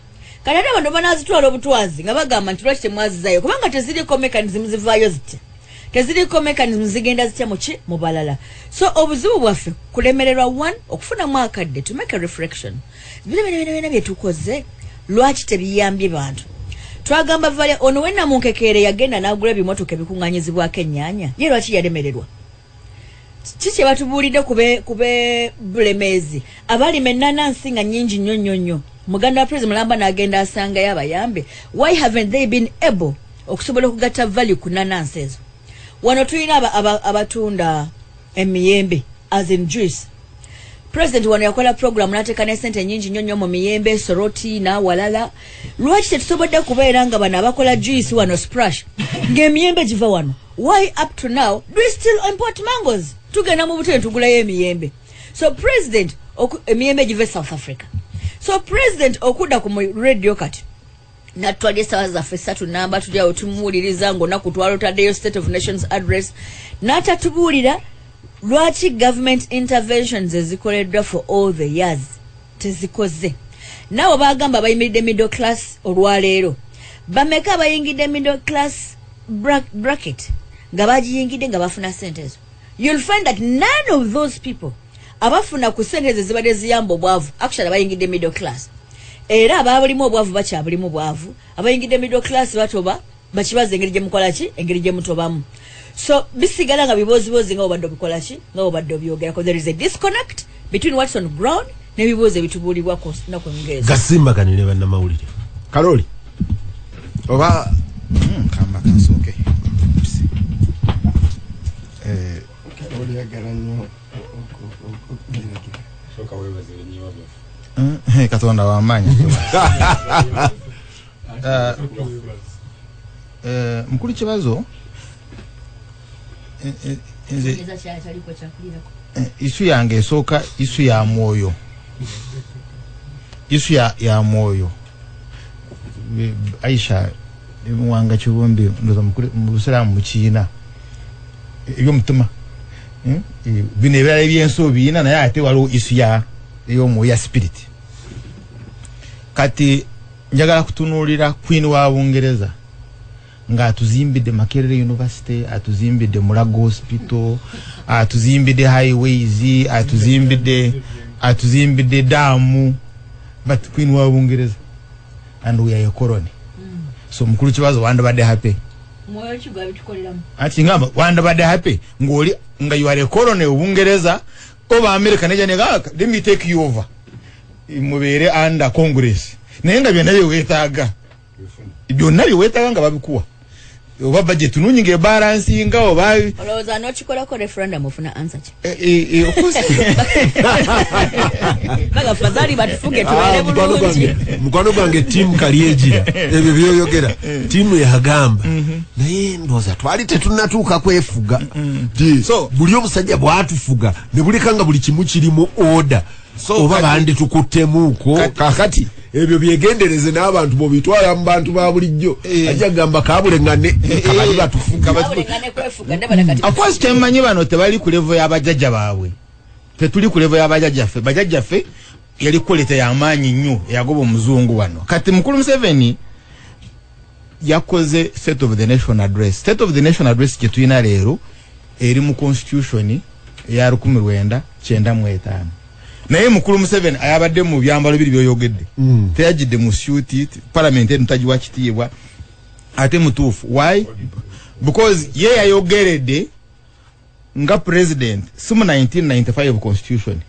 kanada bano banazitwala obutwazi nga bagamba nti lwaki temwazizayo kubanga teziliko mechanism zivayo zitya teziriko mechanism zigenda zitya mu balala. So obuzibu bwaffe kulemererwa one okufuna mwakadde to make a reflection. Bino byetukoze lwaki tebiyambye bantu. Twagamba vale ono wenna munkekere yagenda n'agula ebimotoka ebikunganyizibwako ennyanya ye lwaki yalemererwa. Kiki batubulidde kube bulemezi abali menanansi nga nyingi nnyo muganda wa president Mulamba n'agenda asanga yabayambe. Why haven't they been able okusobola okugatta value ku nanansi ezo? Wano tulina abatunda emiyembe as in juice. President wano yakola program n'ateeka ne sente nyingi nnyo mu miyembe, soroti na walala. Lwaki tetusobodde kubeera nga bano abakola juice wano splash ng'emiyembe giva wano? Why up to now do we still import mangoes? Tugenda mu butale tugulayo emiyembe. So president emiyembe give South Africa. So president okuda ku radio kati natwalye sawa zaffe 3 namba tujja otumuwuliriza ng'onaku twalotaddeyo State of Nations address n'atatubulira lwaki government interventions ezikoleddwa for all the years tezikoze. Nabo bagamba bayimiridde middle class olwaleero bameka bayingidde middle class bracket nga bagiyingidde nga bafuna sente ezo. You'll find that none of those people abafuna ku sente zibadde ziyamba obwavu actually bayingidde middle class. Era ababulimu obwavu bakyabulimu obwavu abayingidde middle class batoba bakibaza engeri gye mukola ki engeri gye mutobamu. So bisigala nga bibozibozi nga obadde obikola ki nga obadde obyogera because there is a disconnect between what's on ground n'ebibuuzo ebitubulibwa ku ngezi. Gasimbagane ne bannamawulire. Karoli oba kamba kasoke Karoli yagala nnyo soka webazire nyiwa katonda wamanya. Mukulu kibazo isu yange esooka isu ya mwoyo. Isu ya mwoyo. Aisha muwanga kibumbi ndoza mu Busiramu mu Kiina ebyo mutuma bino ebirala ebyensobi ina naye ate waliwo isu ya ey'omwoyo ya spirit. Kati njagala kutunuulira Queen wa Bungereza nga atuzimbidde Makerere University, atuzimbidde Mulago Hospital, atuzimbidde highways, atuzimbidde damu, but Queen wa Bungereza and we are a colony. So mukulu kibazo wandabadde happy. Moyo kigwa bitukoleramu. Ati ngamba wandabadde happy ngoli nga you are a colony Bungereza oba America neja nega let me take you over. Mubere under Congress. Nenga byonna byewetaaga. Byonna byewetaaga nga babikuwa. Oba budget nunyinge balance nga oba olowooza n'okikola ko referendum ofuna answer ki? Of course. Baga fadhali batufuge tubeere bulungi. Mukwano gwange timu Kalyegira ebyo byoyogera timu yagamba naye ndooza twali tetunnatuuka kwefuga. So buli omusajja bwatufuga ne bulikanga buli kimu kirimu order. So oba bandi tukuttemuuko kakati ebyo byegendereze n'abantu bo bitwala mu bantu ba bulijjo ajja gamba kabulengane kabali batufuga kabulengane kwefuga ndabana kati. Of course temanyi bano tebali ku level y'abajjajja baabwe. Tetuli ku level y'abajjajjaffe. Bajjajjaffe yali koleta y'amaanyi nnyo yagoba omuzungu wano. Kati mukulu Museveni yakoze State of the Nation address. State of the Nation address gye tulina leero eri mu constitution ya 1995. Naye mukulu Museveni ayabadde mu byambalo biri byoyogedde. Teyajidde mu suit parliament entaji wa kitiibwa ate mutuufu. Why? Because ye yayogeredde nga president simu 1995 constitution.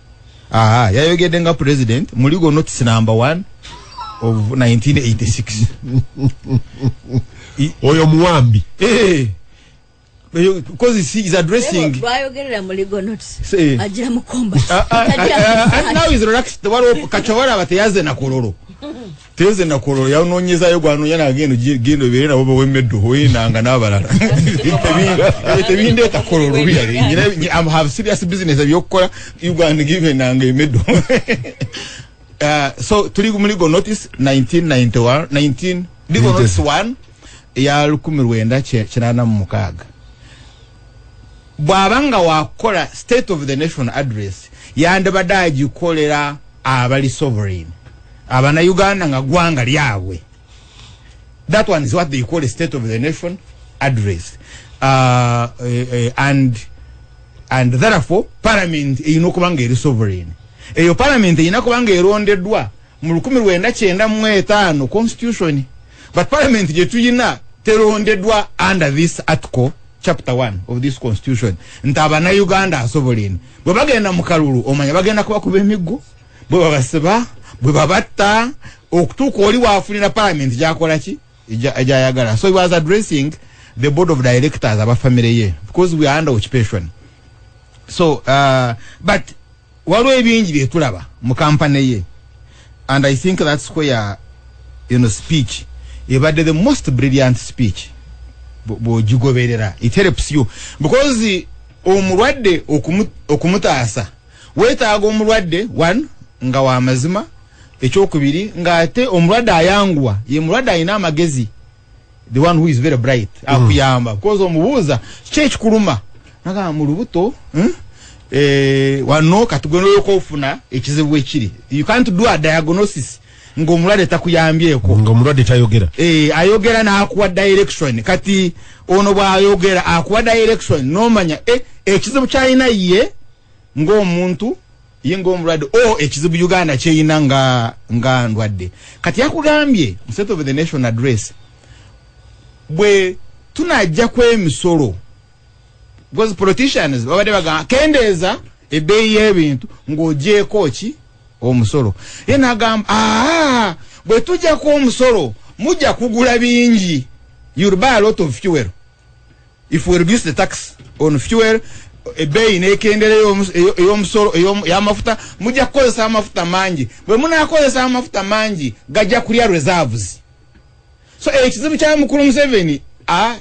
Yayogedde nga president mu legal notice number 1 of 1986. Oyo muwambi. Because he's addressing bayogerera mu legal notice ajira mu komba now is relaxed walo kachawara bateyaze na kololo teze na kololo yaunonyeza yo gwanonya na gendo birera bobo wemeddo hoyinanga nabalala tebinde ta kololo biyali I have serious business ebyokukola you go and give nanga emeddo. So tuli mu legal notice 1991 legal notice 1 ya 1996. Bwabanga wakola State of the Nation address yandabadde agikolera abali sovereign abana Uganda nga gwanga lyabwe. That one is what they call a State of the Nation addressed. And therefore parliament inokubanga eri sovereign. Eyo parliament inakubanga erondedwa mu 1995 constitution. But parliament je tuyina terondedwa under this article chapter 1 of this constitution. Ntaba na Uganda sovereign. Bwe bagenda mu kalulu omanya bagenda kuba kuba emiggo. Bwe babasiba, bwe babatta okutuuka oli waafunira parliament jakola ki ejayagala. So he was addressing the board of directors aba family ye because we are under occupation. So but waliwo ebingi bye tulaba mu company ye, and I think that's where speech ebadde the most brilliant speech bwogigoberera. It helps you because omulwadde okumutaasa weetaaga omulwadde one nga wa mazima, ekyokubiri nga ate omulwadde ayanguwa ye mulwadde alina amagezi, the one who is very bright akuyamba because omubuuza kiki ekikuluma naga mu lubuto wano katugweno yokofuna ekizibu ekiri. You can't do a diagnosis ng'omulwadde takuyambyeko, ng'omulwadde tayogera ayogera n'akuwa direction. Kati ono bw'ayogera akuwa direction n'omanya ekizibu kyalina ye ng'omuntu ye ng'omulwadde ekizibu Uganda kyeyina nga ndwadde. Kati yakugambye mu State of the Nation address bwe tunajja kw'emisolo because politicians babadde bagamba kendeeza ebbeeyi y'ebintu ng'ogyeko ki omusolo. Ye n'agamba bwe tujjako omusolo mujja kugula bingi, you'll buy a lot of fuel if we reduce the tax on fuel. Ebbeeyi n'ekendera ey'omusolo y'amafuta mujja kukozesa amafuta mangi. Bwe munaakozesa amafuta mangi gajja kulya reserves. So ekizibu kya mukulu Museveni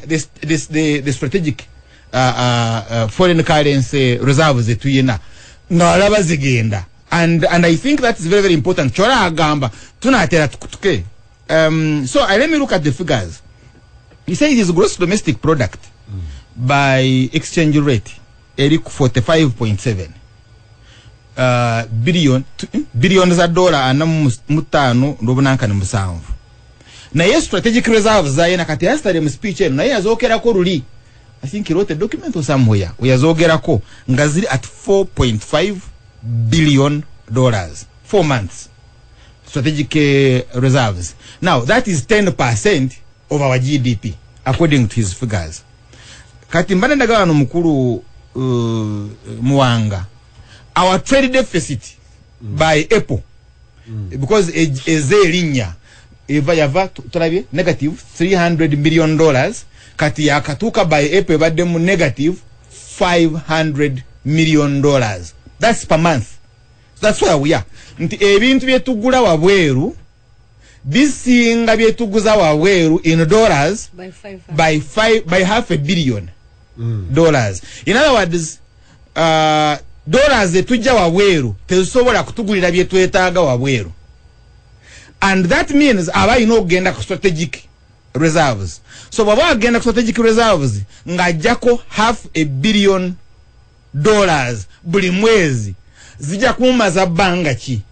the strategic foreign currency reserves etuyina ng'alaba zigenda, and I think that is very very important. Chola agamba tunatera tukutuke. So let me look at the figures. He says his gross domestic product by exchange rate eri 45.7 billion za dola ana mutano ndobunanka musanvu. Na yes strategic reserves za yena kati yesterday mu speech eno na yazokerako ruli. I think he wrote a document or somewhere we yazogerako ngaziri at 4.5 billion dollars 4 months strategic reserves. Now that is 10% of our GDP according to his figures. Kati mbane ndagala no mukuru Muwanga, our trade deficit by April because ezelinya eva yava tulabye negative $300 million. Kati yakatuka by April badde mu negative $500 million. That's per month. So that's where we are. Nti ebintu byetugula wabweru bisinga byetuguza wabweru in dollars by half a billion dollars. In other words, dollars etujja wabweru tezisobola kutugulira byetwetaaga wabweru. And that means abayina okugenda ku strategic reserves. So baba agenda ku strategic reserves ngajjako $500 million buli mwezi zijja kumaza banga ki.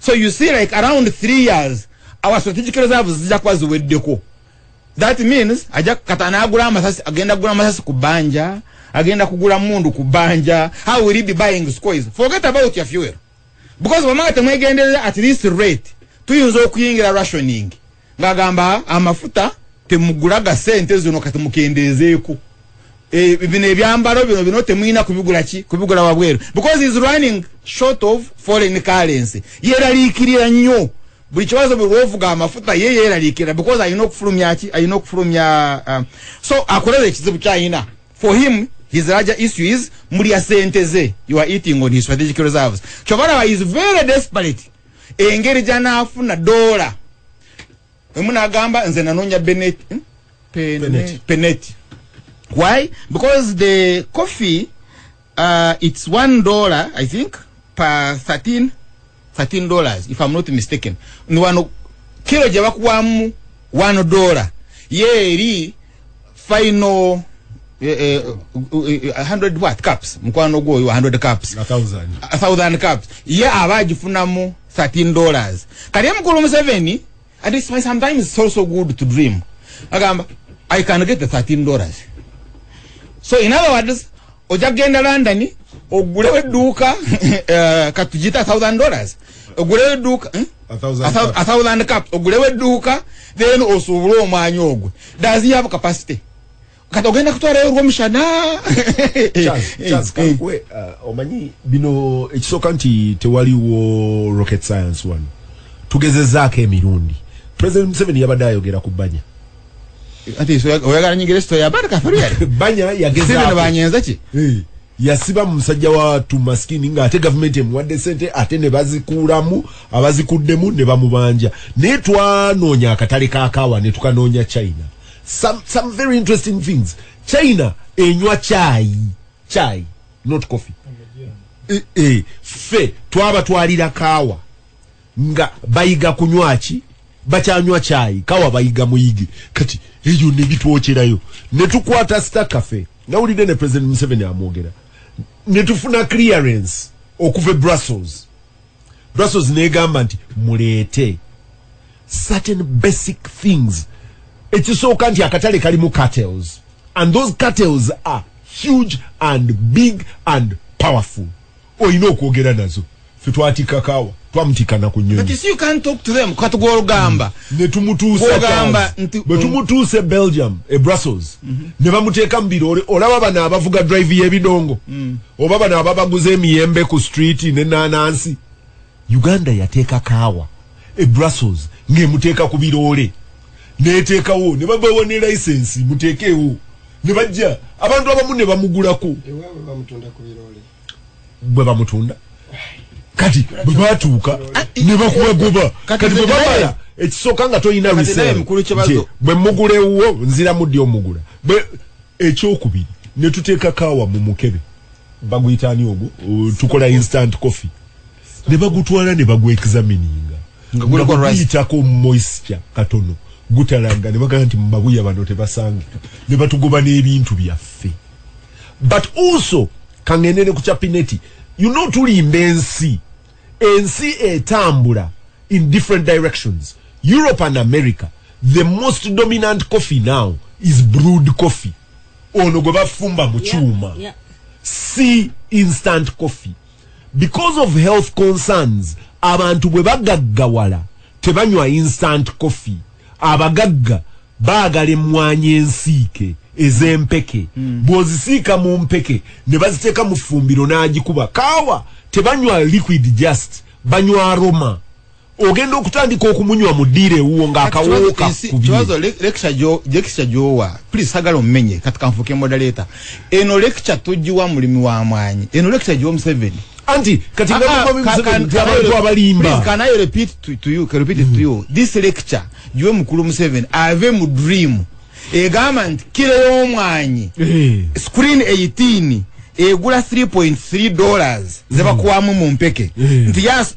So you see like around 3 years our strategic reserves zijja kwa ziweddeko. That means ajja katana agula amasasi agenda kugula amasasi kubanja, agenda kugula mundu kubanja. How will he be buying squares? Forget about your fuel. Because bamanga temwegendera at this rate tuyinza okuyingira rationing. Ngagamba amafuta temugulaga sente zino kati mukendezeeko. Bino ebyambalo bino temwina kubigula ki kubigula wabweru because he's running short of foreign currency. Yeraliikirira nnyo buli kibazo bwovuga amafuta yeraliikira because ayina okufulumya ki ayina okufulumya so akolera ekizibu kyayina. For him his larger issue is mulya sente ze you are eating on his strategic reserves. Kyobala is very desperate engeri janaafuna dola emuna agamba nze nanonya Benet. Why? Because the coffee it's $1 I think per $13 if I'm not mistaken. Nwano kilo je bakuwamu $1 yeri final 100 what cups mkwano go 100 cups 1000 cups ye abajifunamu $13. Kali mukulu Museveni and it's sometimes it's also good to dream. Agamba I can get the $13. So in other words, ojagenda London, ogulewe duka, katujita $1,000. Ogulewe duka, 1,000 cups. Ogulewe duka, then osuburo manyogwe. Does he have capacity? Katogenda kutwala Rwomushana. Chance, kankwe, omanyi, bino, echisoka nti tewaliwo rocket science one. Tugeze zake emirundi. President Museveni yabadde ayogera ku Banya. Ati oyagala nyingire story yabadde kafuriya. Banya yageza ako. Banyenza ki? Yasiba musajja wa tumaskini nga ate government emwadde sente ate ne bazikuulamu abazikuddemu ne bamubanja. Ne twanoonya akatale kaakawa ne tukanoonya China. Some very interesting things. China enywa chai, not coffee. Fe twaba twalira kawa nga bayiga kunywachi bakyanywa chai kawa bayiga muyigi kati eyo ne bitwocherayo ne tukwata star cafe nawulide ne President Museveni amwogera ne tufuna clearance okuva Brussels negamba nti muleete certain basic things. Ekisooka nti akatale kalimu cartels, and those cartels are huge and big and powerful. Oyina okwogera nazo fe twatika kawa twamutika na kunyonyi. But you see, you can't talk to them katugoro gamba. Ne tumutuusa gamba tumutuuse Belgium Brussels. Ne bamuteeka mbirore olaba bana abavuga drive y'ebidongo. Oba bana ababaguze emiyembe ku street ne nanansi. Uganda yateeka kawa Brussels ngemuteeka ku birore. Neteekawo ne babawo ne license muteekewo ne bajja abantu abamu ne bamugulako ewe bamutunda ku birole bwe bamutunda kati bwe batuuka ne bakubagoba kati bwe babala ekisooka nga toyina resale bwe mugulewo nzira muddi omugula bwe ekyokubiri ne tuteeka kawa mu mukebe baguyitaani ogwo tukola instant coffee ne bagutwala ne bagwexamininga nga guyitako moisture katono gutalanga ne bagamba nti mbabuya bano tebasanga ne batugoba n'ebintu byaffe. But also kangenene ku chapineti tulimba ensi etambula in different directions. Europe and America, the most dominant coffee now is brewed coffee. Ono gwe bafumba mu kyuma. See instant coffee. Because of health concerns, abantu bwe bagaggawala tebanywa instant coffee. Abagagga baagala emmwanyi ensiike ez'empeke bw'ozisiika mu mpeke ne baziteeka mu ffumbiro n'agikuba kawa tebanywa liquid just banywa aroma ogenda okutandika okumunywa mu ddiiro ewuwo ng'akawooka kibazo lecture gy'owa please sagala omumenye kati kanfuuke moderator eno lecture togiwa mulimi wa mwanyi eno lecture gy'omu Museveni anti kati abantu abalimba can I repeat to you this lecture giwe mukulu Museveni ave mu dream egamba nti kilo y'omwanyi screen 18 egula $3.3 zebakuwamu mu mpeke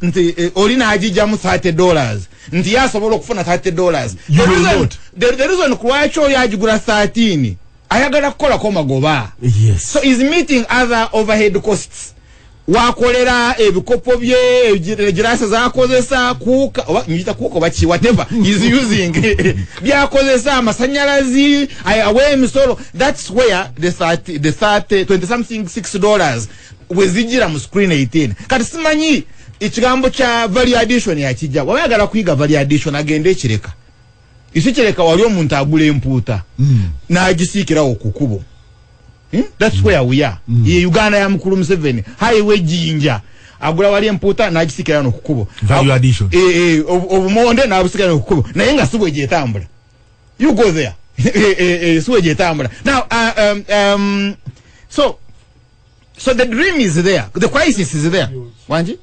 nti olina ajijjamu $30 nti yasobola okufuna $30. The reason lwaki oyo agigula 13 ayagala kukolako magoba. So is meeting other overhead costs. Wakolera ebikopo bye girasa zakozesa kuka nyita kuko bachi whatever is using byakozesa amasanyalazi awe misoro. That's where the 20 something $6 wezigira mu screen 18 kati simanyi ekigambo cha value addition yakijja wayagala kuyiga value addition agende ekireka isikereka wali omuntu agula empuuta n'agisiikirawo ku kubo. That's where we are. Uganda ya mukulu Museveni highway jinja agula wali empuuta n'agisikira no kukubo value addition obumonde n'abusikira no kukubo naye nga sibwe gyetambula. You go there sibwe gyetambula now. So the dream is there, the crisis is there. Wanji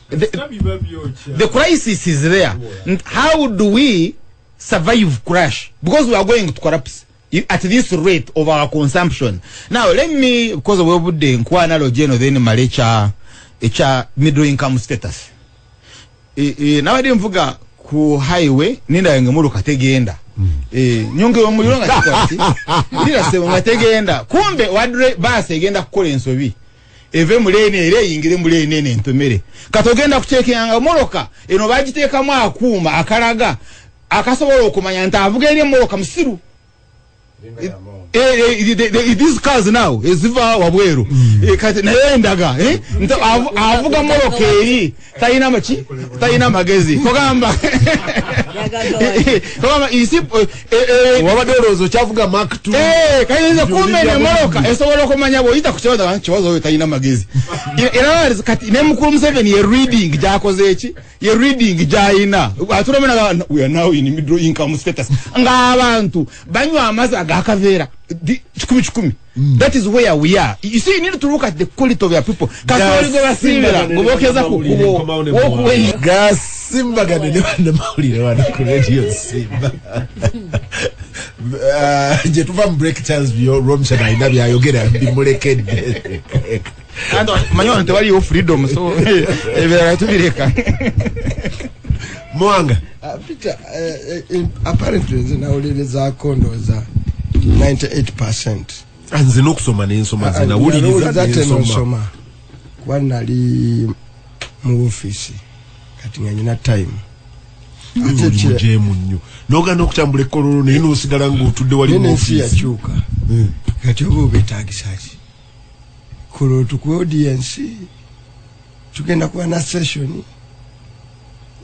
the crisis is there. How do we survive crash? Because we are going to collapse at this rate of our consumption. Now let me, because we would inquire then malecha middle income status. Now I didn't forget ku highway ninda ngemuru kategenda nyonge omuliro nga kikwati ndira sebo ngategenda kumbe wadre bus egenda kukola ensobi eve mulene ere yingire mulene nentomere katogenda kuchekanga moroka eno bagiteeka mu akuma akalaga akasobola okumanya nti avuga eri moroka musiru these cars now eziva wabweru kati nayendaga avuga moroka eri tayina magezi kogamba isi wabadorozo chavuga Mark 2 kayinza kumenya moroka esobola kumanya boyita kukibaza kibazo tayina magezi era kati ne mukuru Museveni ye reading jakoze eki ye reading jaina aturomena we are now in middle income status ngabantu banywa amazi agakavera chikumi. That is where we are. You see, you need to look at the quality of your people. Gasimbagane Ne Bannamawulire wana ku radio Simba. Je tuva break Charles bio Rwomushana ina byayogera bimulekedde. Ando manyo ntewali yo freedom so ebera tubireka. Mwanga Peter apparently zinawuliriza kondoza 98%. Anze nokusoma n'ensoma zinawuliriza n'ensoma. Kuba nali mu office kati nga nyina time. Mujemu nnyo. Nogana okutambula ekkololo naye n'osigala ng'otudde wali mu office. Nene yakyuka. Kati oba obetagisa ki? Kololo tukuwa audience. Tugenda kuba na session.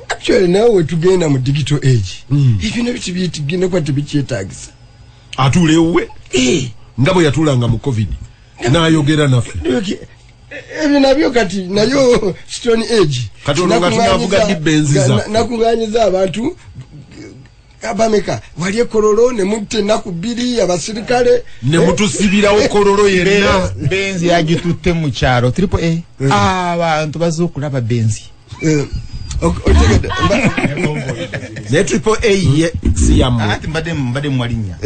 Actually nawe tugenda mu digital age. Ebintu bitibitugenda kwa tibikyetagisa. Atulewe ngabo yatulanga mu covid n'ayogera naffe ebyo nabyo kati nayo stone age katonga tunavuga dibenziza nakunganyiza abantu abameka wali ekololo ne mutte naku biri abasirikale ne mutusibirawo kololo yenna benzi yagitutte mu kyaro triple A abantu bazokulaba benzi ne triple A ye siyamu ati mbade mwalinya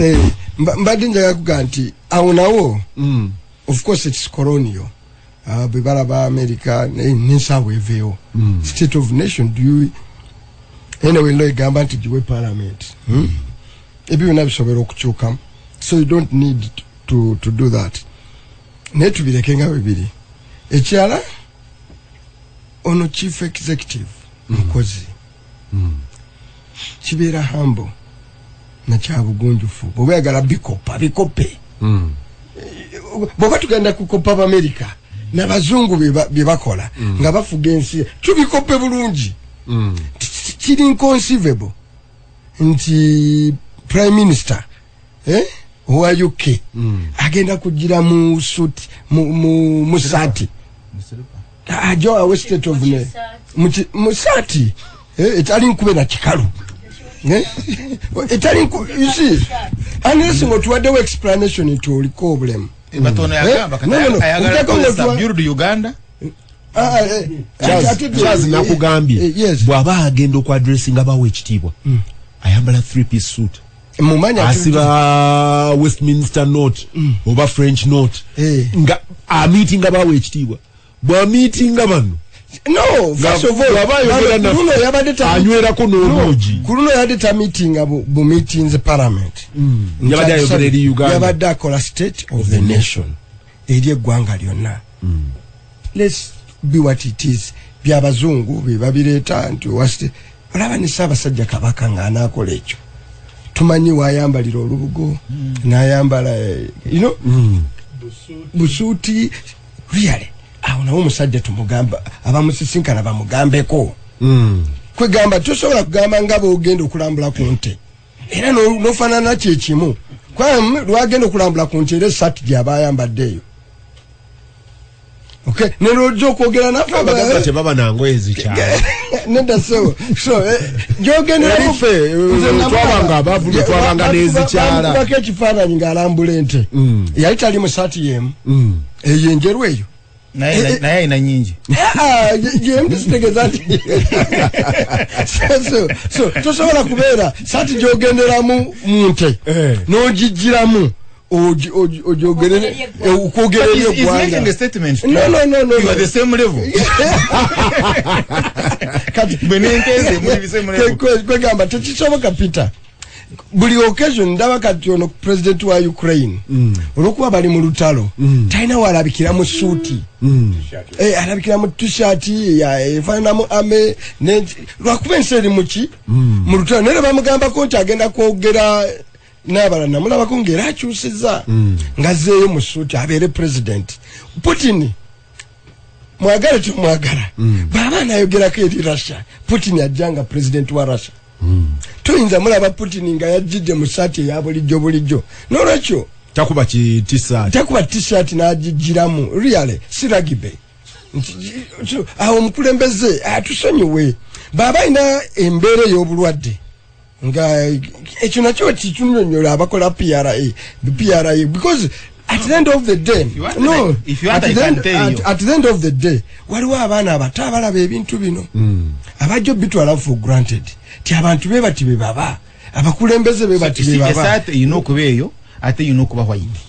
mbade njaga kuganti awonawo of course it's colonial bibala ba America n'ensawo eveyo state of nation do you anyway lo igamba nti jiwe parliament ebyo nabisobera okukyuka so you don't need to do that netu birekenga bibiri ekyala ono chief executive mukozi kibera hambo na kyabugunjufu bwegala bikope boba tugenda kukopa America n'abazungu bibakola nga bafuga ensi tubikope bulungi kiri inconceivable nti prime minister wa UK agenda kugira mu suit mu sati ajo a state of ne musati etali nkube na kikalu etali you see unless what wade explanation into oli problem batono yakamba kayagala build Uganda Charles nakugambye bwaba agenda ku addressing abawe ekitibwa ayambala 3-piece suit mumanya asiba Westminster note oba French note nga a meeting abawe ekitibwa bwa meeting abano no first of all kuno yabadeta anywerako n'omoji kuno yabadeta meeting bu meetings parliament yabadya yogereri Uganda yabadda kola state of the nation eri eggwanga lyonna let's be what it is byabazungu bebabireta nti waste olaba ne Ssaabasajja Kabaka nga anaakola ekyo tumanyi wayambalira olubugo n'ayambala you know busuuti really nawo omusajja tumugamba abamusisinkana bamugambeko kwegamba tosobola kugamba nga boogenda okulambula ku nte era n'ofaanana kyekimu kwa lwagenda okulambula ku nte era esati gyabayambaddeeyo okay nelojja okwogera naffe tebaba nangoye zikyala nedda so gyogenderafe twabanga abavulu twabanga n'ezikyala bako ekifaananyi ng'alambula ente yali tali mu sati yemu eyo enjeru eyo naye ina nyingi so tosobola kubeera sati gyogenderamu munte n'ogijjiramu okwogerera eggwanga you are the same level kwegamba tekisoboka Peter buli occasion ndaba kati ono president wa Ukraine olwokuba bali mu lutalo talina walabikira mu suuti alabikira mu t-shirt efaananamu ame lwakuba ensi eri muki mu lutalo naye bamugambako nti agenda kwogera n'abala namulaba ko ngera akyusiza ngazeeyo mu suuti abeere president. Putin mwagala tumwagala baba nayogerako eri Russia, Putin ajjanga president wa Russia. Tuyinza mulaba Putin nga yajjidde mu saati eya bulijjo n'olwekyo takuba t-shirt n'agijjiramu really siragibe awo omukulembeze atusonyiwe baba ayina embeera ey'obulwadde nga ekyo nakyo kitunnyonnyola abakola PRA because at the end of the day at the end of the day waliwo abaana abato abalaba ebintu bino abajjo bitwala for granted ti abantu be bati be baba abakulembeze be bati be baba ate yino okubeeyo ate yino okuba white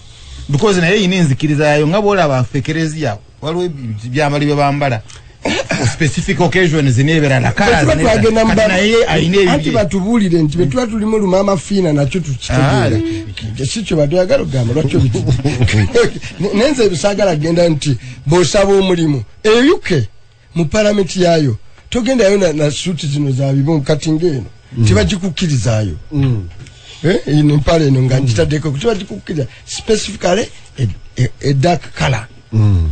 because naye yina enzikiriza yayo nga boolaba fekerezia waliwo byambali bye bambala specific occasions neebera na kala naye ayina ebibye ati batubuulire nti bwe tuba tulimu lumama fiina nakyo tukitegeera ekikyo batuyagala okugamba lwakyo biti nenze ebisaagala genda nti bw'osaba omulimu eyuke mu palamenti yaayo togendayo na suuti zino za bibo kati ng'eno tibagikukirizaayo ino empala eno nga ngitaddeko tibagikukkiriza specifically a dark color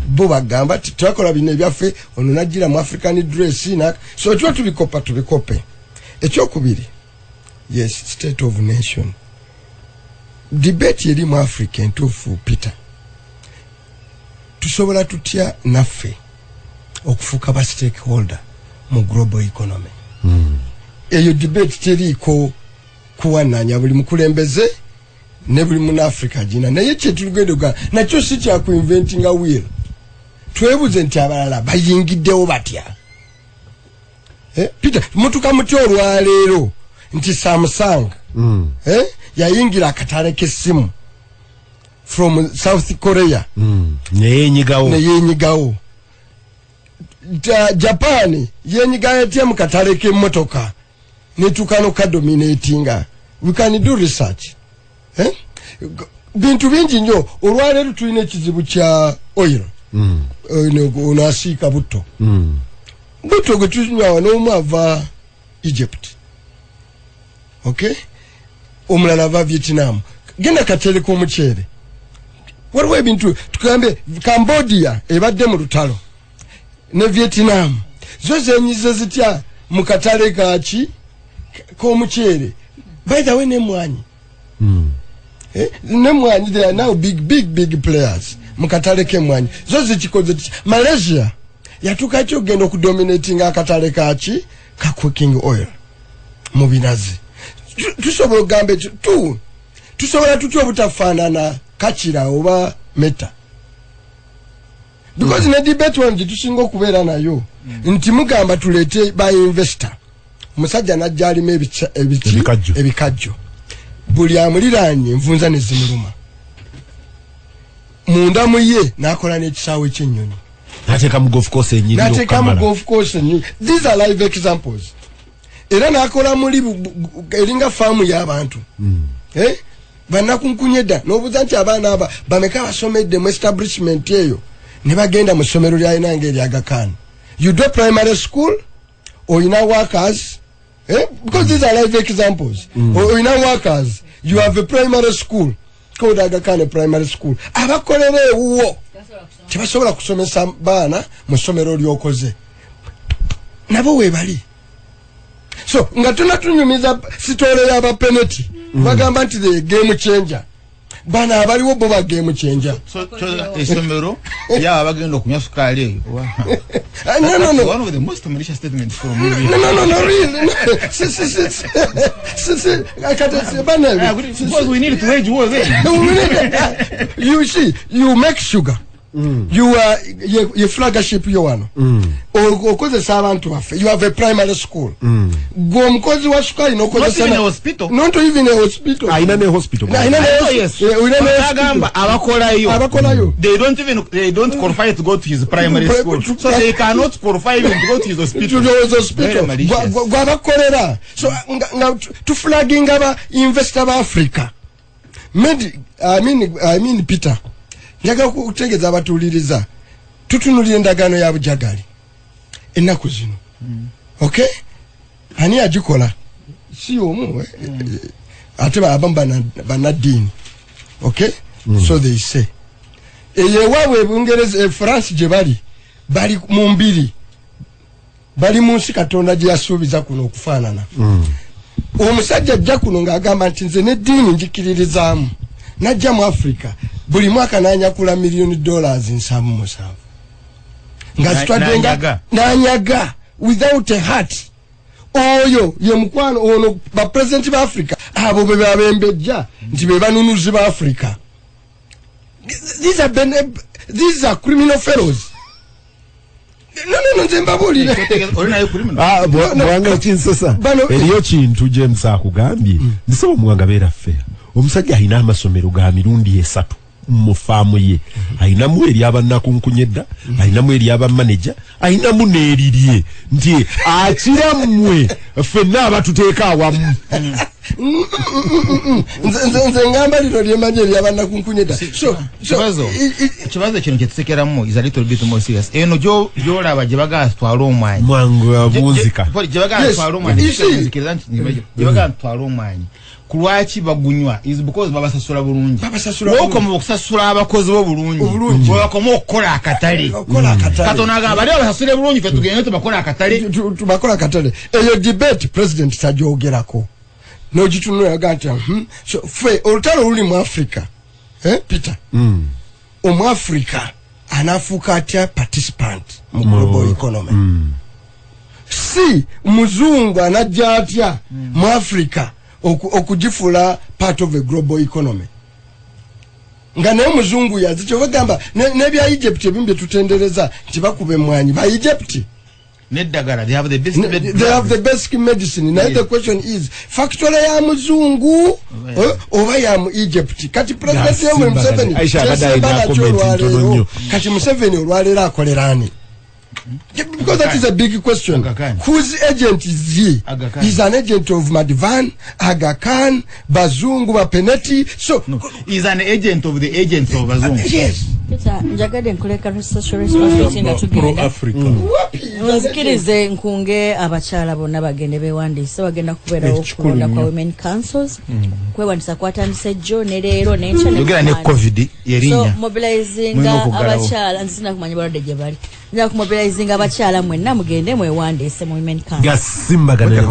bo bagamba twakola bino ebyaffe ono najjira mu African dress so tuba tubikope ekyokubiri yes state of nation debate eri mu Africa entuufu Peter tusobola tutya naffe okufuuka ba stakeholder mu global economy eyo debate teriiko kuwananya buli mukulembeze ne buli mun Africa jina naye kyetulugendo nakyo si kya ku inventing a wheel twebuze nti abalala bayingiddewo batya Peter mutuka muti olwaleero nti Samsung yayingira akatale k'essimu from South Korea neyenyigawo Japan yenyigayo etya mu katale k'emmotoka netukano kadominatinga. We can do research bintu bingi nnyo olwaleero tulina ekizibu kya oil onasiika butto gwe tunywa n'omu ava Egypt omulala ava Vietnam genda katere k'omuceere waliwo ebintu tugambe Cambodia ebadde mu lutalo ne Vietnam zo zenyize zitya mu katale k'omuceere by the way nemwanyi nemwanyi they are now big players mukatale k'emwanyi zo zikikoze Malaysia yatuka kyo genda okudominating akatale ka cooking oil mu binazi tusobola ogambe tusobola tutya obutafaanana Kachira oba Meta because ne debate wangi tusinga okubeera nayo nti mugamba tuleete ba investor musajja najja alima ebikajjo buli amuliraanye envunza ne zimuluma munda mu ye n'akola n'ekisaawe ky'ennyonyi n'ateeka mu golf course ennyingi these are live examples era n'akola muli eringa faamu y'abantu bannakunkunye dda n'obuuza nti abaana aba bameka basomedde mu establishment eyo ne bagenda mu ssomero lyalina ng'erya Aga Khan you do primary school oyina workers because these are live examples oyina workers you have a primary school called Aga Khan primary school abakolera ewuwo tebasobola kusomesa baana mu ssomero lyokoze nabo weebali so nga tunatunyumiza sitole y'abapeneti bagamba nti the game changer bana abaliwo bo ba game changer esomero ya abagenda okunywa sukali eyo no one of the most malicious statements from me no really I can't say bana because we need to wage war then you see you make sugar you are your flagship yo wano okozesa abantu baffe you have a primary school go omukozi wa sukali n'okozesa na hospital not even a hospital ayina ne hospital agamba abakolayo they don't qualify to go to his primary school so they cannot qualify him to go to his hospital gwabakolera so to flagging aba investor ba Africa I mean Peter njaga kutegeza abatuliriza tutunulira endagaano ya bujagali ennaku zino ani agikola si omu ate banadini. Okay? So they say. Eyewawe Bungereza France je bali mumbiri. Bali munsi Katonda gye yasuubiza kuno okufaanana. Omusajja ajja kuno ng'agamba nti nze n'eddiini njikiririzaamu. Najja mu Africa buli mwaka n'anyakula $1 million 7. Nga zitwaddenga n'anyaga without a heart. Oyo ye mukwano ono ba president ba Africa abo be babembejja nti be banunuzi ba Africa. These are criminal fellows. No, nzembabulire. Bwanga kinsosa. Eriyo kintu James akugambye. Ndisoba mwanga beera fair. Omusajja alina amasomero ga mirundi 3 mu faamu ye. Ayinamu eri abannakunkunyedda, ayinamu eri abamanager, ayinamu n'erirye. Nti akira mmwe ffenna abatuteeka awamu. Nze ngamba lino lyemanje eri abannakunkunyedda. Kibazo kino kye tusekeramu is a little bit more serious. Eno gy'olaba gye bagala twala omwanyi. Mwangu abunzika. Gye bagala twala omwanyi. Gye bagala twala omwanyi. Kulwaki bagunywa is because babasasula bulungi. Wokoma okusasula abakozi bo bulungi. Wokoma okukola akatale. Katona agamba bali babasasule bulungi fe tugende tubakola akatale. Tubakola akatale. Eyo debate president tajoogerako. No jitunno yaganta. So fe olutalo luli mu Africa. Peter. Omu Africa anafuka atya participant mu global economy. Si muzungu anajja atya mu Africa okujifula part of a global economy. Nga naye muzungu yazikyo bagamba nebya Egypt ebimbe tutendereza nti bakube mwanyi ba Egypt. Nedagara they have the best they have the best medicine. Now the question is factory ya muzungu oba ya mu Egypt. Kati president ya Museveni kati Museveni olwalera akolerani. Because that is a big question. Whose agent is he? He's an agent of Madivan, Aga Khan, Bazungu, Peneti. So he's an agent of the agents of Bazungu. Yes. Njagade nkuleka social responsibility nga tugenda Africa. Nzikirize nkunge abakyala bonna bagende bewandiise bagenda kubeerawo okulonda kwa women councils kwewandisa kwatandise jjo ne leero yogera ne covid yerinya so mobilizing abakyala nzina kumanya balwadde gye bali nja kumobilizing abakyala mwenna mugende mwewandiise mu women council Gasimbagane